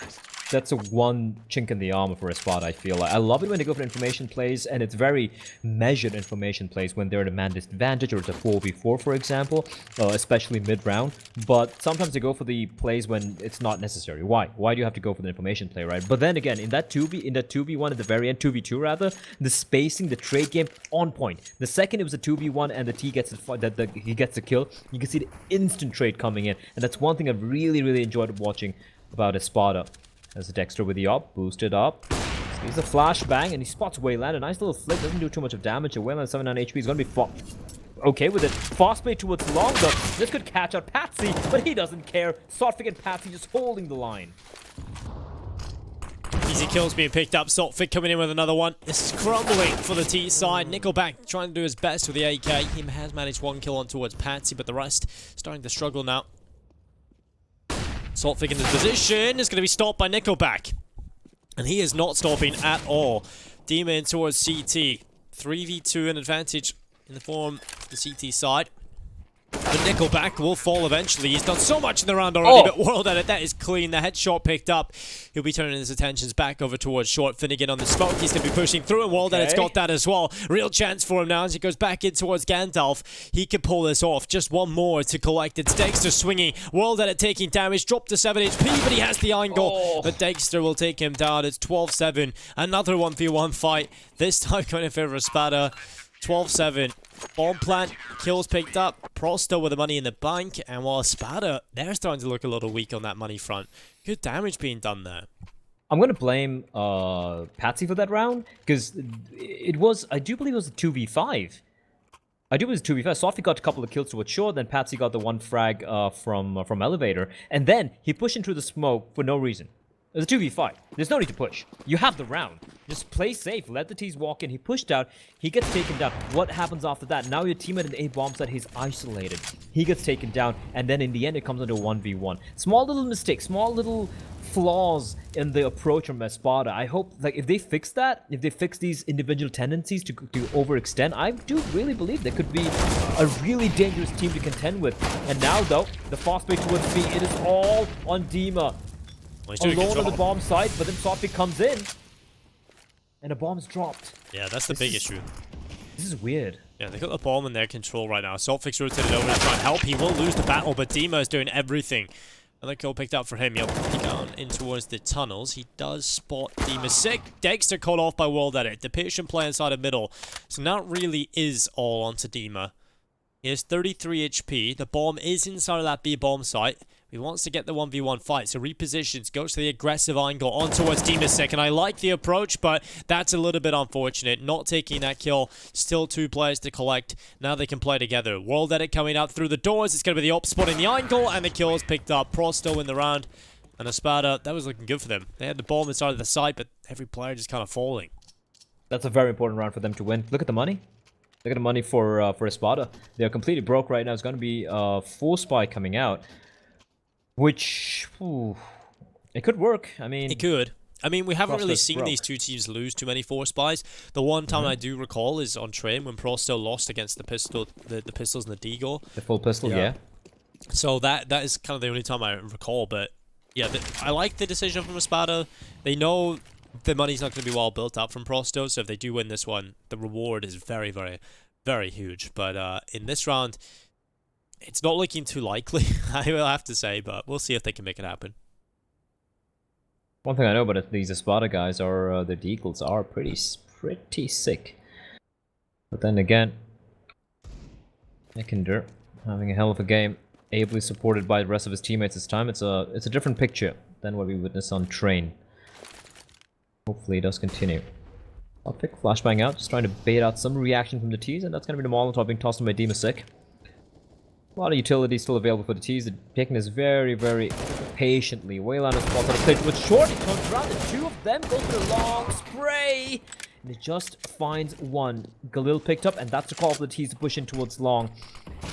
that's a one chink in the armor for ESPADA, I feel. I love it when they go for information plays, and it's very measured information plays when they're at a man disadvantage or it's a 4v4, for example, especially mid-round. But sometimes they go for the plays when it's not necessary. Why? Why do you have to go for the information play, right? But then again, in that 2v1 at the very end, 2v2 rather, the spacing, the trade game, on point. The second it was a 2v1 and the T gets he gets the kill, you can see the instant trade coming in, and that's one thing I've really, really enjoyed watching about ESPADA. There's Dexter with the op, boosted up. He's a flashbang, and he spots Wayland. A nice little flick, doesn't do too much of damage. Wayland 79 HP is going to be okay with it. Fast play towards long, though. This could catch out Patsy, but he doesn't care. Sotvik and Patsy just holding the line. Easy kills being picked up. Sotvik coming in with another one. This is crumbling for the T side. Nickelback trying to do his best with the AK. He has managed 1 kill on towards Patsy, but the rest starting to struggle now. Sotvik in this position is going to be stopped by Nickelback. And he is not stopping at all. Dima in towards CT. 3v2 an advantage in the form of the CT side. The Nickelback will fall eventually. He's done so much in the round already, but World Edit, that is clean. The headshot picked up. He'll be turning his attentions back over towards short. Finnegan on the smoke. He's going to be pushing through, and World Edit's got that as well. Real chance for him now as he goes back in towards Gandalf. He can pull this off. Just one more to collect. It's Dexter swinging. World Edit taking damage. Dropped to 7 HP, but he has the angle. But Dexter will take him down. It's 12-7. Another 1v1 fight. This time going in favor of ESPADA. 12-7. Bomb plant, kills picked up, Prosto with the money in the bank, and while ESPADA, they're starting to look a little weak on that money front. Good damage being done there. I'm going to blame Patsy for that round, because it was, I do believe it was a 2v5. I do believe it was 2v5. Sophie got a couple of kills towards short, then Patsy got the one frag from Elevator, and then he pushed into the smoke for no reason. It's a 2v5. There's no need to push. You have the round. Just play safe. Let the T's walk in. He pushed out. He gets taken down. What happens after that? Now your teammate in A bomb site, he's isolated. He gets taken down. And then in the end, it comes into 1v1. Small little mistakes. Small little flaws in the approach from ESPADA. I hope, like, if they fix that, if they fix these individual tendencies to overextend, I do really believe there could be a really dangerous team to contend with. And now, though, the fast break towards B, it is all on Dima. Alone on the bomb site, but then Sofik comes in. And a bomb's dropped. Yeah, that's the big issue. This is weird. Yeah, they got the bomb in their control right now. Sofik's rotated over to try and help. He will lose the battle, but Dima is doing everything. Another kill picked up for him. He'll peek out in towards the tunnels. He does spot Dima sick. Dexter caught off by World Edit. The patient play inside of middle. So now it really is all onto Dima. He has 33 HP. The bomb is inside of that B bomb site. He wants to get the 1v1 fight, so repositions, goes to the aggressive angle on towards Demasik, and I like the approach, but that's a little bit unfortunate. Not taking that kill, still 2 players to collect. Now they can play together. World Edit coming out through the doors. It's going to be the op spotting the angle, and the kill is picked up. Pro still in the round, and ESPADA, that was looking good for them. They had the bomb inside of the site, but every player just kind of falling. That's a very important round for them to win. Look at the money. Look at the money for ESPADA. They're completely broke right now. It's going to be full spy coming out. Which, it could work. I mean, it could. I mean, we haven't really seen broke. these two teams lose too many 4 spies. The one time I do recall is on train when Prosto lost against the pistol, the pistols and the Deagle. The full pistol, yeah. So that is kind of the only time I recall. But yeah, I like the decision from ESPADA. They know the money's not going to be well built up from Prosto, so if they do win this one, the reward is very, very, very huge. But in this round, it's not looking too likely, I will have to say, but we'll see if they can make it happen. One thing I know about these ESPADA guys are the Deagles are pretty sick. But then again, Nikinder having a hell of a game, ably supported by the rest of his teammates this time. It's a different picture than what we witnessed on train. Hopefully it does continue. I'll pick Flashbang out, just trying to bait out some reaction from the T's, and that's going to be the Molotov being tossed in by Demasik. A lot of utility still available for the T's. They're taking this very, very patiently. Wayland is spots out of place. With short, he turns around, and 2 of them go for the long spray. And it just finds one. Galil picked up, and that's a call for the T's to push in towards long.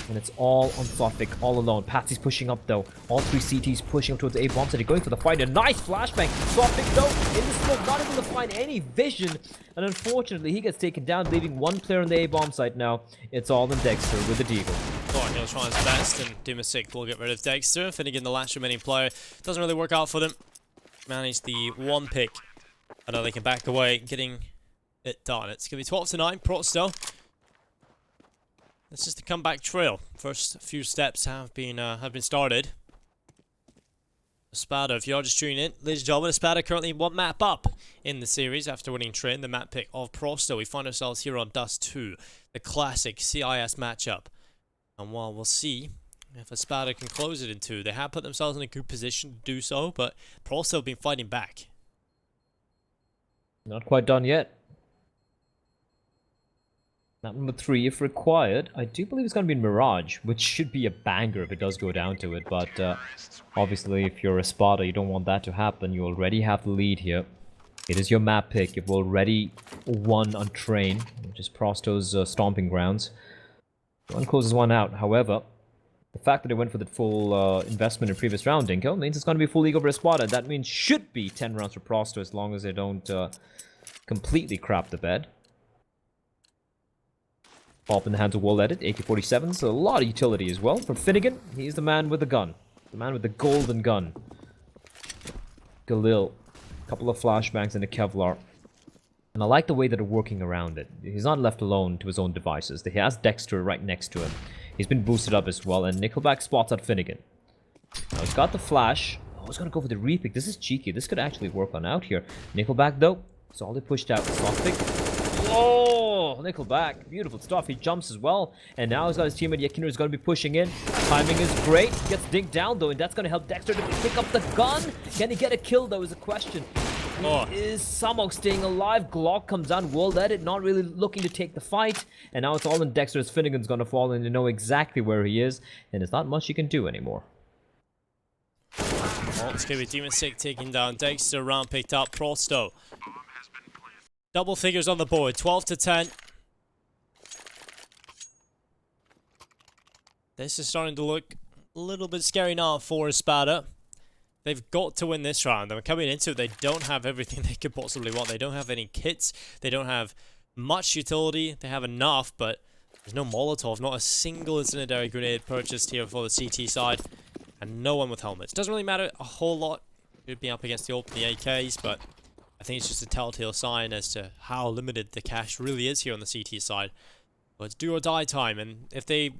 And it's all on Sofik, all alone. Patsy's pushing up, though. All 3 CTs pushing up towards A bomb. So they're going for the fight. A nice flashbang. Sofik, though, in the smoke, not able to find any vision. And unfortunately, he gets taken down, leaving 1 player on the A bomb site now. It's all in Dexter with the Deagle. Oh, he'll try his best, and Demasik will get rid of Dexter. Finnegan, the last remaining player, doesn't really work out for them. Managed the 1 pick. I know they can back away, getting it done. It's going to be 12-9, Prosto. This is the comeback trail. First few steps have been started. ESPADA, if you're just tuning in, ladies and gentlemen, ESPADA currently 1 map up in the series after winning train, the map pick of Prosto. We find ourselves here on Dust2, the classic CIS matchup. And while we'll see if ESPADA can close it in 2, they have put themselves in a good position to do so, but Prosto have been fighting back. Not quite done yet. Map number 3, if required, I do believe it's going to be Mirage, which should be a banger if it does go down to it, but obviously if you're a spotter, you don't want that to happen. You already have the lead here. It is your map pick. You've already won on train, which is Prosto's stomping grounds. One closes one out. However, the fact that they went for the full investment in previous round, Dinko, means it's going to be full league over ESPADA. That means should be 10 rounds for Prosto as long as they don't completely crap the bed. Pop in the hands of World Edit, AK-47s, a lot of utility as well. From Finnegan, he's the man with the gun. The man with the golden gun. Galil, a couple of flashbangs and a Kevlar. And I like the way that they're working around it. He's not left alone to his own devices. He has Dexter right next to him. He's been boosted up as well, and Nickelback spots out Finnegan. Now he's got the flash. Oh, he's gonna go for the repick. This is cheeky. This could actually work on out here. Nickelback, though, solidly pushed out. Soft Oh, Nickelback. Beautiful stuff. He jumps as well. And now he's got his teammate Yekinder is going to be pushing in. Timing is great. Gets dinked down, though, and that's going to help Dexter to pick up the gun. Can he get a kill, though, is a question. He is somehow staying alive. Glock comes down. World Edit not really looking to take the fight. And now it's all in Dexter as Finnegan's going to fall and you know exactly where he is. And there's not much he can do anymore. it's going to be Demon Sick taking down Dexter. Round picked up Prosto. Double figures on the board, 12 to 10. This is starting to look a little bit scary now for ESPADA. They've got to win this round. They're coming into it, they don't have everything they could possibly want. They don't have any kits. They don't have much utility. They have enough, but there's no Molotov. Not a single incendiary grenade purchased here for the CT side. And no one with helmets. Doesn't really matter a whole lot. You'd be up against the AKs, but I think it's just a telltale sign as to how limited the cash really is here on the CT side. But it's do or die time, and if they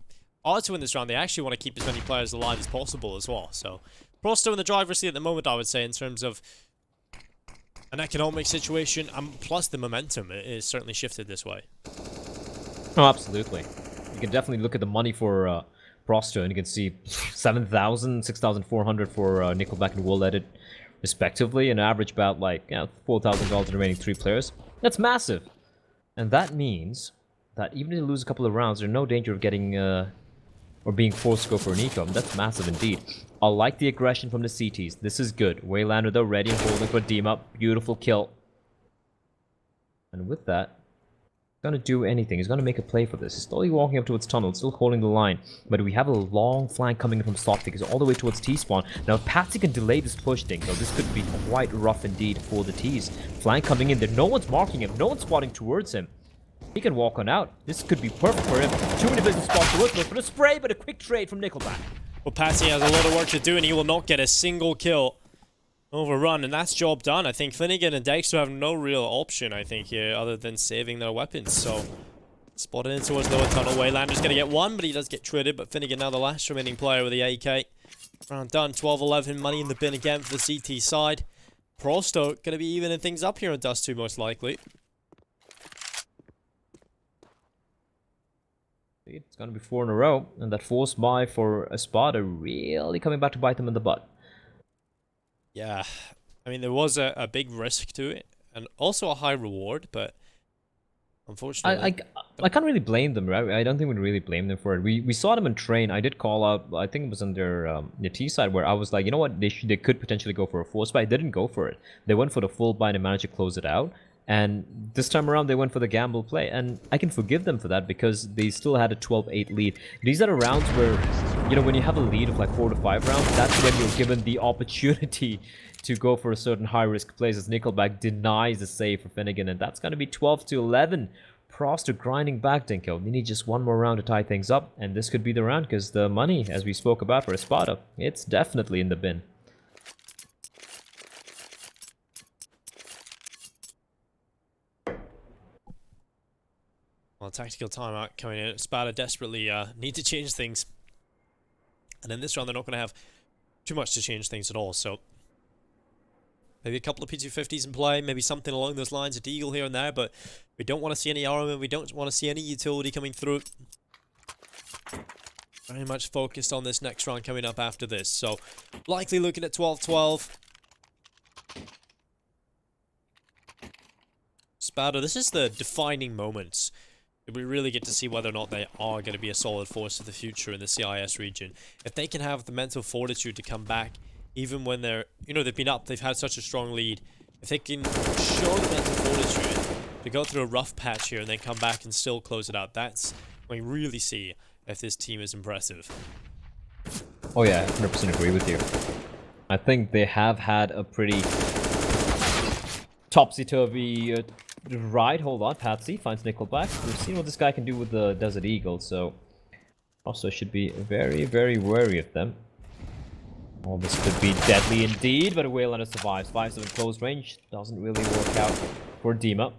are to win this round, they actually want to keep as many players alive as possible as well. So, Prosto in the driver's seat at the moment, I would say, in terms of an economic situation, plus the momentum is certainly shifted this way. Oh, absolutely. You can definitely look at the money for Prosto, and you can see 7,000, 6,400 for Nickelback and World Edit, respectively, and average about like $4,000 in the remaining 3 players. That's massive, and that means that even if you lose a couple of rounds, there's no danger of getting or being forced to go for an eco. That's massive indeed. I like the aggression from the CTs. This is good. Waylander though ready and holding for Dima. Beautiful kill. And with that, gonna do anything. He's gonna make a play for this. He's slowly walking up towards tunnel, still holding the line. But we have a long flank coming in from Slotfigures all the way towards T-spawn. Now if Patsy can delay this push thing, though, this could be quite rough indeed for the T's. Flank coming in there. No one's marking him. No one's spotting towards him. He can walk on out. This could be perfect for him. Too many business spots to work with for the spray, but a quick trade from Nickelback. Well, Patsy has a lot of work to do, and he will not get a single kill. Overrun, and that's job done. I think Finnegan and Dexter have no real option, I think, here, other than saving their weapons. So, spotted in towards lower tunnel. Waylander's going to get one, but he does get traded. But Finnegan now the last remaining player with the AK. Round done. 12-11. Money in the bin again for the CT side. Prosto going to be evening things up here on Dust2, most likely. It's going to be 4 in a row, and that force buy for ESPADA really coming back to bite them in the butt. Yeah, I mean, there was a big risk to it, and also a high reward, but unfortunately... I can't really blame them, right? I don't think we'd really blame them for it. We saw them in train. I did call out, I think it was on their the T side, where I was like, you know what, they could potentially go for a force buy. They didn't go for it. They went for the full buy and managed to close it out. And this time around, they went for the gamble play. And I can forgive them for that because they still had a 12-8 lead. These are the rounds where, you know, when you have a lead of like 4 to 5 rounds, that's when you're given the opportunity to go for a certain high-risk plays, as Nickelback denies the save for Finnegan. And that's going to be 12 to 11. Prosto grinding back, Dinko. They need just one more round to tie things up. And this could be the round because the money, as we spoke about for ESPADA, it's definitely in the bin. Well, tactical timeout coming in. ESPADA desperately need to change things. And in this round, they're not going to have too much to change things at all. So maybe a couple of P250s in play, maybe something along those lines, a Deagle here and there, but we don't want to see any armament. We don't want to see any utility coming through. Very much focused on this next round coming up after this. So likely looking at 12-12. ESPADA, this is the defining moments. We really get to see whether or not they are going to be a solid force for the future in the CIS region. If they can have the mental fortitude to come back, even when they're, you know, they've been up, they've had such a strong lead. If they can show the mental fortitude to go through a rough patch here and then come back and still close it out, that's when we really see if this team is impressive. Oh yeah, 100% agree with you. I think they have had a pretty topsy-turvy ride. Hold on, Patsy finds Nickelback. We've seen what this guy can do with the Desert Eagle, so also should be very, very wary of them. Oh, this could be deadly indeed, but Waylander survives. 5-7 close range doesn't really work out for Dima.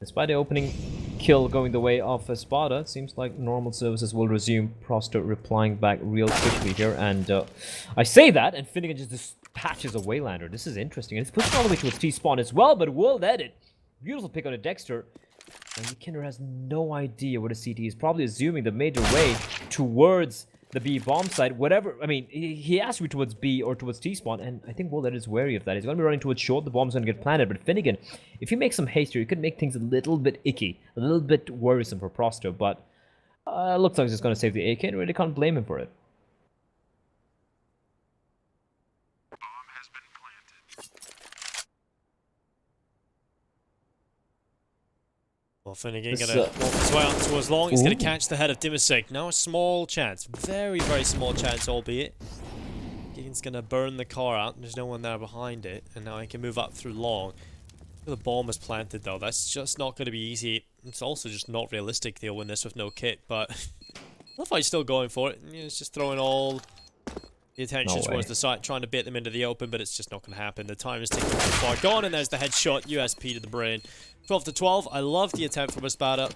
Despite the opening kill going the way of ESPADA, it seems like normal services will resume. Prosto replying back real quickly here, and I say that, and Finnegan just dispatches a Waylander. This is interesting, and it's pushing all the way towards T-spawn as well, but World Edit. Beautiful pick on a Dexter. And Kinder has no idea where the CT is. Probably assuming they made their way towards the B bomb site. Whatever. I mean, he asked me towards B or towards T-spawn. And I think World Edit is wary of that. He's going to be running towards short. The bomb's going to get planted. But Finnegan, if you make some haste here, it could make things a little bit icky. A little bit worrisome for Prosto. But looks like he's just going to save the AK. And really can't blame him for it. Well, Finnegan This, gonna walk his way out towards long. He's gonna Ooh. catch the head of Dimasek. Now a small chance, very, very small chance, albeit. Gigan's gonna burn the car out. There's no one there behind it, and now he can move up through long. The bomb is planted though. That's just not gonna be easy. It's also just not realistic. They'll win this with no kit, but the fight's still going for it. It's just throwing all the attention towards the site, trying to bait them into the open, but it's just not going to happen. The time is taking too far gone, and there's the headshot, USP to the brain. 12 to 12. I love the attempt from ESPADA.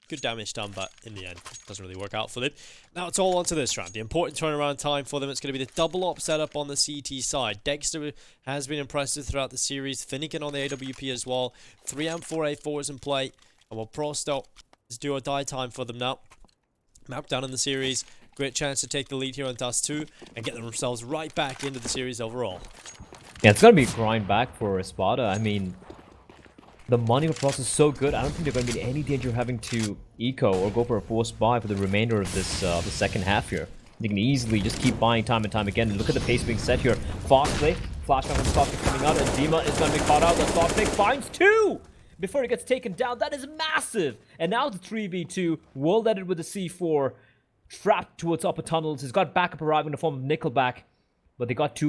Good damage done, but in the end, it doesn't really work out for them. Now it's all onto this round. The important turnaround time for them, it's going to be the double op setup on the CT side. Dexter has been impressive throughout the series. Finnegan on the AWP as well. 3M4A4 is in play. And well, Prosto is do or die time for them now. Map down in the series. Great chance to take the lead here on Dust2 and get themselves right back into the series overall. Yeah, it's going to be a grind back for ESPADA. I mean, the money process is so good. I don't think they're going to be in any danger of having to eco or go for a forced buy for the remainder of this the second half here. They can easily just keep buying time and time again. And look at the pace being set here. Fast play, flashback from Softpick coming out, and Dima is going to be caught out. The Softpick finds two before it gets taken down. That is massive. And now the 3v2, well edited with the C4, trapped towards upper tunnels. He's got backup arriving in the form of Nickelback. But they got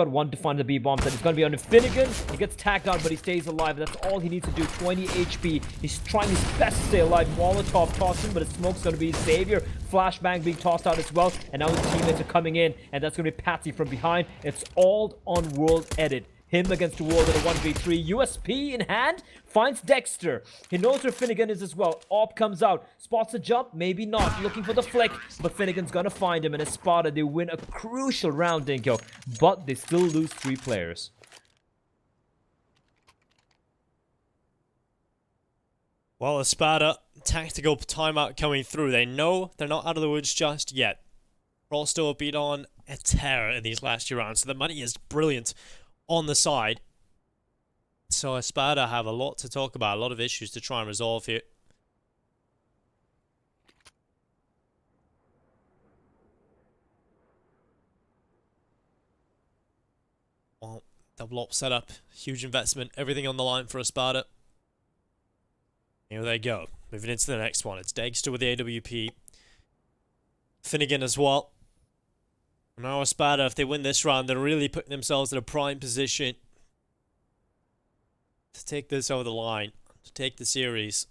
one to find the B-bomb set. It's going to be on Finnegan. He gets tagged out, but he stays alive. That's all he needs to do. 20 HP. He's trying his best to stay alive. Molotov tossed him, but his smoke's going to be his savior. Flashbang being tossed out as well. And now his teammates are coming in, and that's going to be Patsy from behind. It's all on World Edit. Him against the world at a 1v3. USP in hand. Finds Dexter. He knows where Finnegan is as well. Op comes out. Spots a jump. Maybe not. Looking for the flick. But Finnegan's gonna find him. And ESPADA, they win a crucial round, Dinko. But they still lose 3 players. Well, ESPADA, tactical timeout coming through. They know they're not out of the woods just yet. Prosto have been on a tear in these last 2 rounds. So the money is brilliant on the side. So ESPADA have a lot to talk about, a lot of issues to try and resolve here. Well, double op setup, huge investment, everything on the line for ESPADA. Here they go. Moving into the next one. It's Dexter with the AWP. Finnegan as well. Now ESPADA, if they win this round, they're really putting themselves in a prime position to take this over the line, to take the series.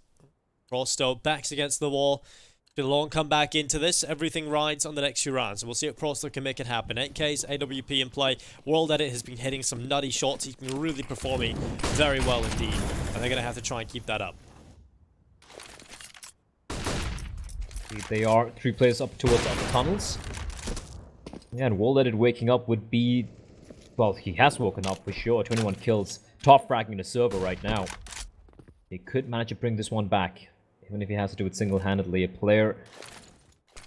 Prosto backs against the wall. Been a long comeback into this. Everything rides on the next few rounds. And we'll see if Prosto can make it happen. 8K's AWP in play. World Edit has been hitting some nutty shots. He's been really performing very well indeed. And they're going to have to try and keep that up. They are 3 players up towards upper tunnels. Yeah, and World Edit waking up would be... Well, he has woken up for sure. 21 kills. Top fragging the server right now. He could manage to bring this one back. Even if he has to do it single-handedly. A player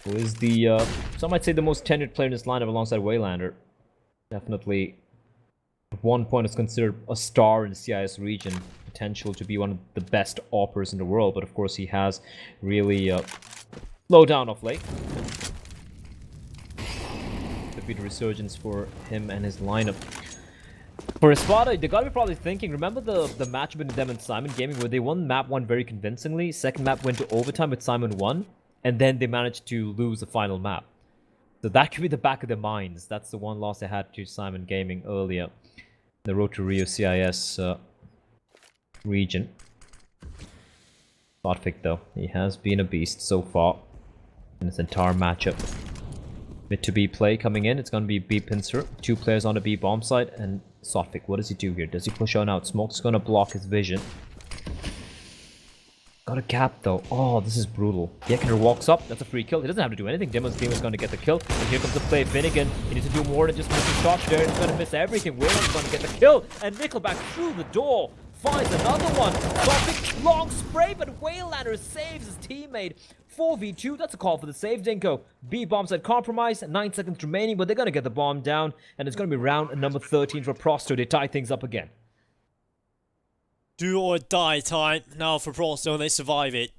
who is the... some might say the most tenured player in this lineup alongside Waylander. Definitely at one point is considered a star in the CIS region. Potential to be one of the best oppers in the world. But of course he has really slowed down of late. Be the resurgence for him and his lineup. For ESPADA, they gotta be probably thinking, remember the match between them and Simon Gaming where they won map 1 very convincingly, second map went to overtime with Simon 1, and then they managed to lose the final map. So that could be the back of their minds. That's the one loss they had to Simon Gaming earlier. The Road to Rio CIS region. Softpick though, he has been a beast so far in this entire matchup. Mid to B play coming in. It's going to be B pincer. 2 players on the B bomb site. And Softpick, what does he do here? Does he push on out? Smoke's going to block his vision. Got a gap though. Oh, this is brutal. Yekinder walks up. That's a free kill. He doesn't have to do anything. Demon's team is going to get the kill. And here comes the play. Finnegan. He needs to do more than just missing shots there. He's going to miss everything. Wayland's going to get the kill. And Nickelback through the door. Finds another one. Softpick, long spray, but Waylander saves his teammate. 4v2, that's a call for the save, Dinko. B bomb site compromised, 9 seconds remaining, but they're going to get the bomb down. And it's going to be round number 13 for Prosto. They tie things up again. Do or die time now for Prosto, and they survive it.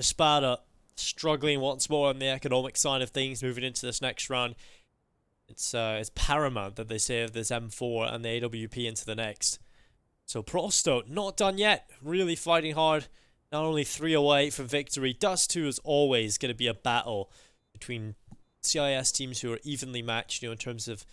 ESPADA struggling once more on the economic side of things, moving into this next round. It's paramount that they save this M4 and the AWP into the next. So Prosto, not done yet. Really fighting hard. Not only 3 away from victory. Dust2 is always going to be a battle between CIS teams who are evenly matched, in terms of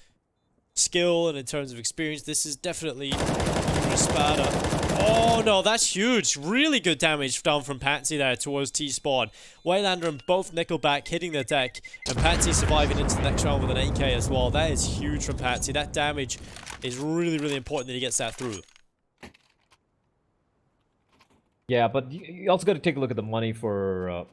skill and in terms of experience. This is definitely ESPADA. Oh no, that's huge. Really good damage down from Patsy there towards T-Spawn. Waylander and both Nickelback hitting the deck, and Patsy surviving into the next round with an 8k as well. That is huge from Patsy. That damage is really, really important that he gets that through. Yeah, but you also got to take a look at the money for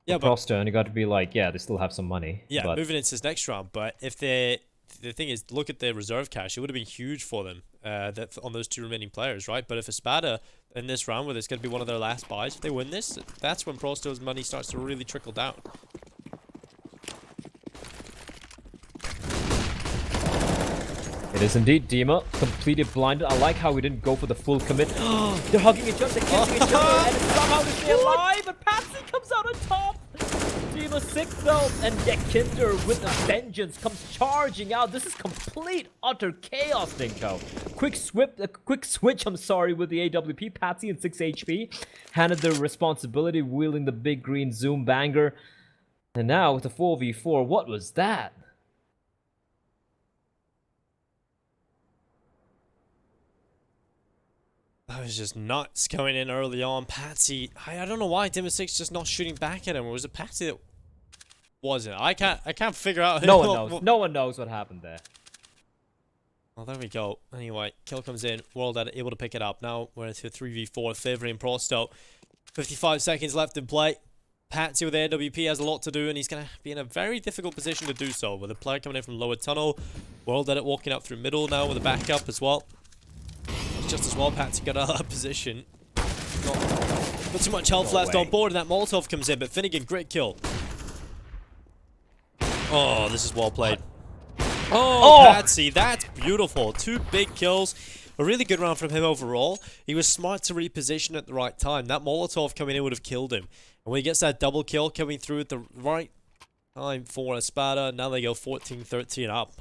Prosto, and you got to be like, yeah, they still have some money. Yeah, but moving into this next round, but if they... The thing is, look at their reserve cash. It would have been huge for them on those 2 remaining players, right? But if ESPADA in this round, where it's going to be one of their last buys, if they win this, that's when Prosto's money starts to really trickle down. it is indeed Dima, completely blinded. I like how we didn't go for the full commit. They're hugging each other, they're kissing each other, and somehow they stay alive, and Patsy comes out on top! Dima 6 though, and Dekinder with a vengeance comes charging out. This is complete, utter chaos, Dinko. Quick switch, I'm sorry, with the AWP. Patsy and 6 HP handed the responsibility, wielding the big green zoom banger. And now with the 4v4, what was that? That was just nuts going in early on. Patsy, I don't know why Dimmer 6 just not shooting back at him. Or was it Patsy that wasn't? I can't figure out. No one knows. No one knows what happened there. Well, there we go. Anyway, kill comes in. World able to pick it up. Now we're into a 3v4 favoring Prosto. 55 seconds left in play. Patsy with AWP has a lot to do, and he's going to be in a very difficult position to do so. With a player coming in from lower tunnel. World Edit walking up through middle now with a backup as well. Just as well, Patsy got out of position. Not too much health left on board, and that Molotov comes in, but Finnegan, great kill. Oh, this is well played. Oh, Patsy, that's beautiful. 2 big kills. A really good round from him overall. He was smart to reposition at the right time. That Molotov coming in would have killed him. And when he gets that double kill coming through at the right time for ESPADA, now they go 14-13 up.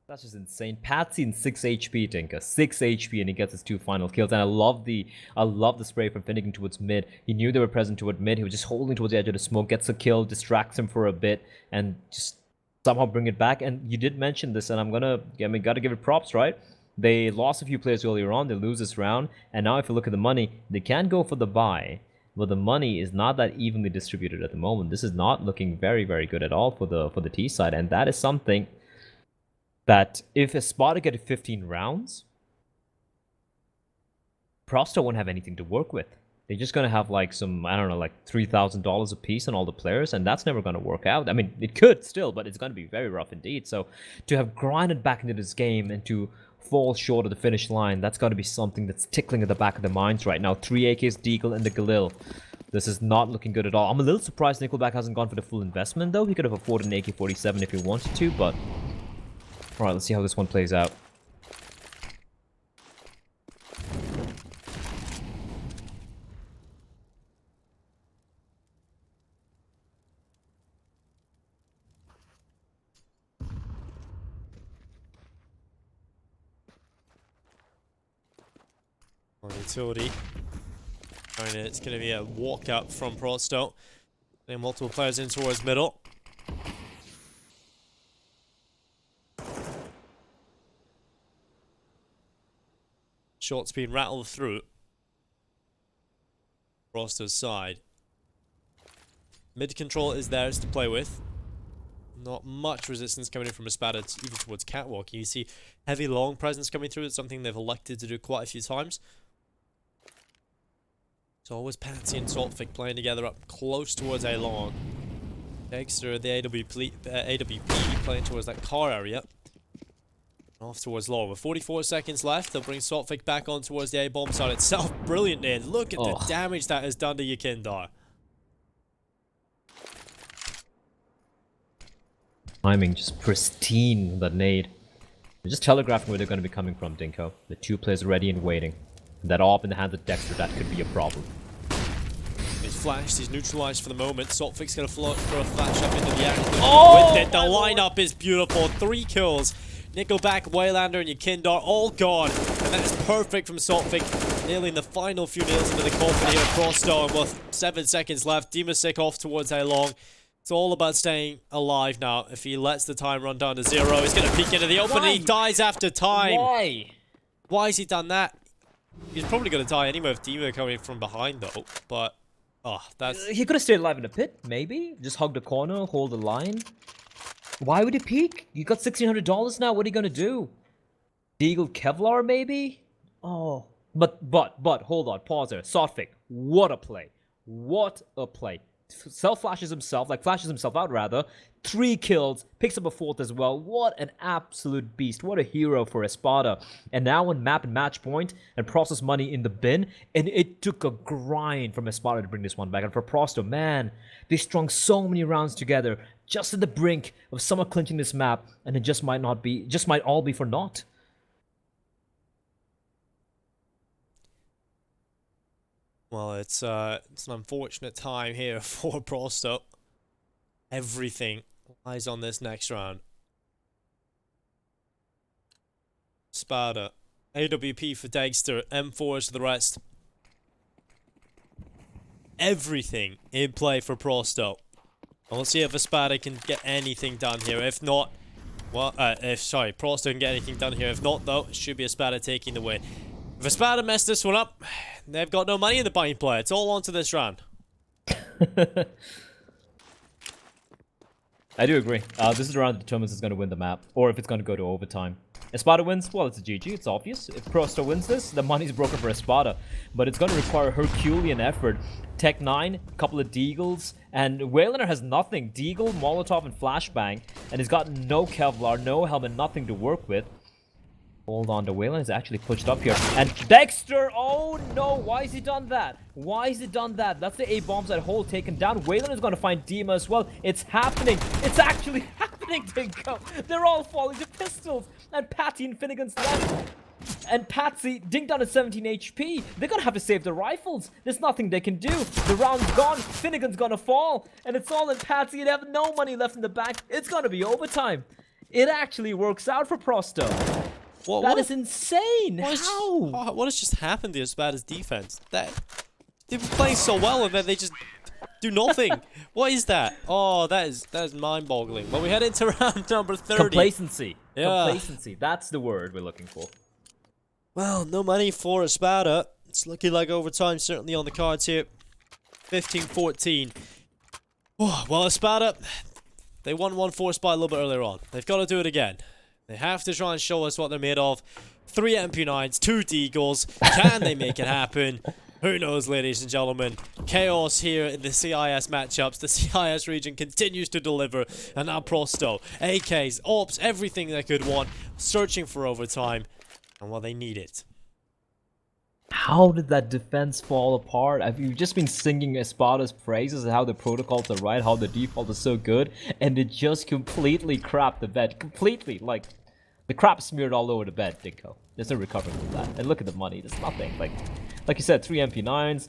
That's just insane. Patsy in 6 HP, Tinker. 6 HP, and he gets his 2 final kills. And I love the spray from Finnegan towards mid. He knew they were present toward mid. He was just holding towards the edge of the smoke, gets a kill, distracts him for a bit, and just somehow bring it back. And you did mention this, and gotta give it props, right? They lost a few players earlier on. They lose this round, and now if you look at the money, they can go for the buy. But the money is not that evenly distributed at the moment. This is not looking very, very good at all for the T side, and that is something that if ESPADA get 15 rounds, Prosto won't have anything to work with. They're just going to have like some, I don't know, like $3,000 a piece on all the players, and that's never going to work out. I mean, it could still, but it's going to be very rough indeed. So to have grinded back into this game and to fall short of the finish line, that's got to be something that's tickling at the back of their minds right now. 3 AKs, Deagle, and the Galil. This is not looking good at all. I'm a little surprised Nickelback hasn't gone for the full investment, though. He could have afforded an AK-47 if he wanted to, but... Alright, let's see how this one plays out. On utility. And it's going to be a walk up from Prosto. Then multiple players in towards middle. Shots being rattled through. Prosto's side. Mid control is theirs to play with. Not much resistance coming in from ESPADA, even towards Catwalk. You see heavy long presence coming through. It's something they've elected to do quite a few times. It's always Patsy and Saltfig playing together up close towards A long. Dexter, the AWP playing towards that car area. Off towards long. With 44 seconds left, they'll bring Saltfig back on towards the A-bomb side itself. Brilliant nade. Look at the damage that has done to Yakindar. Timing just pristine, that nade. They're just telegraphing where they're going to be coming from, Dinko. The 2 players ready and waiting. That AWP in the hands of Dexter, that could be a problem. He's flash. He's neutralized for the moment. Saltfik's gonna throw a flash up into the air. Oh, With it. The lineup is beautiful. 3 kills. Nickelback, Waylander, and Yakindar all gone. And that is perfect from Saltfik, nailing the final few nails into the coffin here. Prosto, and with 7 seconds left, Demasik off towards how long. It's all about staying alive now. If he lets the time run down to 0, he's gonna peek into the open, and he dies after time. Why? Why has he done that? He's probably gonna die anyway with Dima coming from behind though. But, oh, that's... He could have stayed alive in the pit, maybe. Just hug the corner, hold the line. Why would he peek? You got $1,600 now. What are you gonna do? Deagle Kevlar, maybe? Oh, but hold on, pause there. Saltfik, what a play! What a play! Flashes himself out rather. 3 kills, picks up a 4th as well. What an absolute beast! What a hero for ESPADA. And now on map and match point, and process money in the bin. And it took a grind from ESPADA to bring this one back. And for Prosto, man, they strung so many rounds together, just at the brink of someone clinching this map, and it just might all be for naught. Well, it's an unfortunate time here for Prosto. Everything lies on this next round. Spada, AWP for Dagster, M4s for the rest. Everything in play for Prosto. And we'll see if ESPADA can get anything done here. If not, well, Prosto can get anything done here. If not, though, it should be ESPADA taking the win. If ESPADA mess this one up, they've got no money in the buying play. It's all on to this round. I do agree. This is the round that determines who's going to win the map, or if it's going to go to overtime. ESPADA wins, well, it's a GG, it's obvious. If Prosto wins this, the money's broken for ESPADA. But it's going to require Herculean effort. Tech 9, a couple of Deagles, and Waylander has nothing. Deagle, Molotov, and Flashbang, and he's got no Kevlar, no helmet, nothing to work with. Hold on, the Wayland is actually pushed up here. And Dexter, oh no, why has he done that? Why has he done that? That's the A-bombs at hole taken down. Wayland is going to find Dima as well. It's happening. It's actually happening, Dinko. They're all falling to pistols. And Patty and Finnegan's left. And Patsy dinged down at 17 HP. They're going to have to save the rifles. There's nothing they can do. The round's gone. Finnegan's going to fall. And it's all in Patsy. They have no money left in the bank. It's going to be overtime. It actually works out for Prosto. That is insane. How? What has just happened to ESPADA's defense? They were playing so well, and then they just do nothing. What is that? Oh, that is mind-boggling. Well, we head into round number 30. Complacency. Yeah. Complacency. That's the word we're looking for. Well, no money for ESPADA. It's looking like overtime certainly on the cards here. 15-14. Oh, well, ESPADA, they won one force by a little bit earlier on. They've got to do it again. They have to try and show us what they're made of. 3 MP9s, 2 Deagles. Can they make it happen? Who knows, ladies and gentlemen. Chaos here in the CIS matchups. The CIS region continues to deliver. And now Prosto, AKs, Ops, everything they could want. Searching for overtime. And well, they need it. How did that defense fall apart? You've just been singing ESPADA's praises and how the protocols are right, how the default is so good, and it just completely crapped the bed. Completely, like, the crap smeared all over the bed, Dinko. There's no recovering from that. And look at the money, there's nothing. Like you said, 3 MP9s.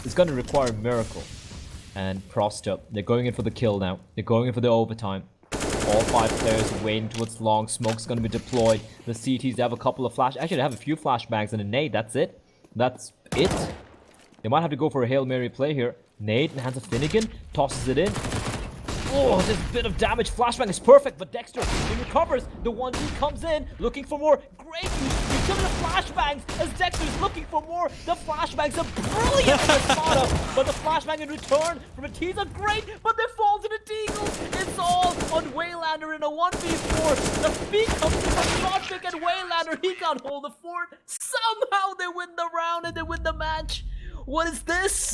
It's going to require a miracle. And Prosto, they're going in for the kill now. They're going in for the overtime. All 5 players are waiting towards long. Smoke's going to be deployed. The CTs, they have a couple of flash... Actually, they have a few flashbangs and a nade. That's it. That's it. They might have to go for a Hail Mary play here. Nade in the hands of Finnegan. Tosses it in. Oh, this bit of damage. Flashbang is perfect, but Dexter, he recovers. The 1-2 comes in, looking for more. Great utility of flashbangs as Dexter's looking for more. The flashbangs are brilliant for ESPADA, but the flashbang in return from a tease are great, but they fall to the Deagles. It's all on Waylander in a 1v4. The feet comes in from Shotpick and Waylander. He can't hold the fort. Somehow they win the round and they win the match. What is this?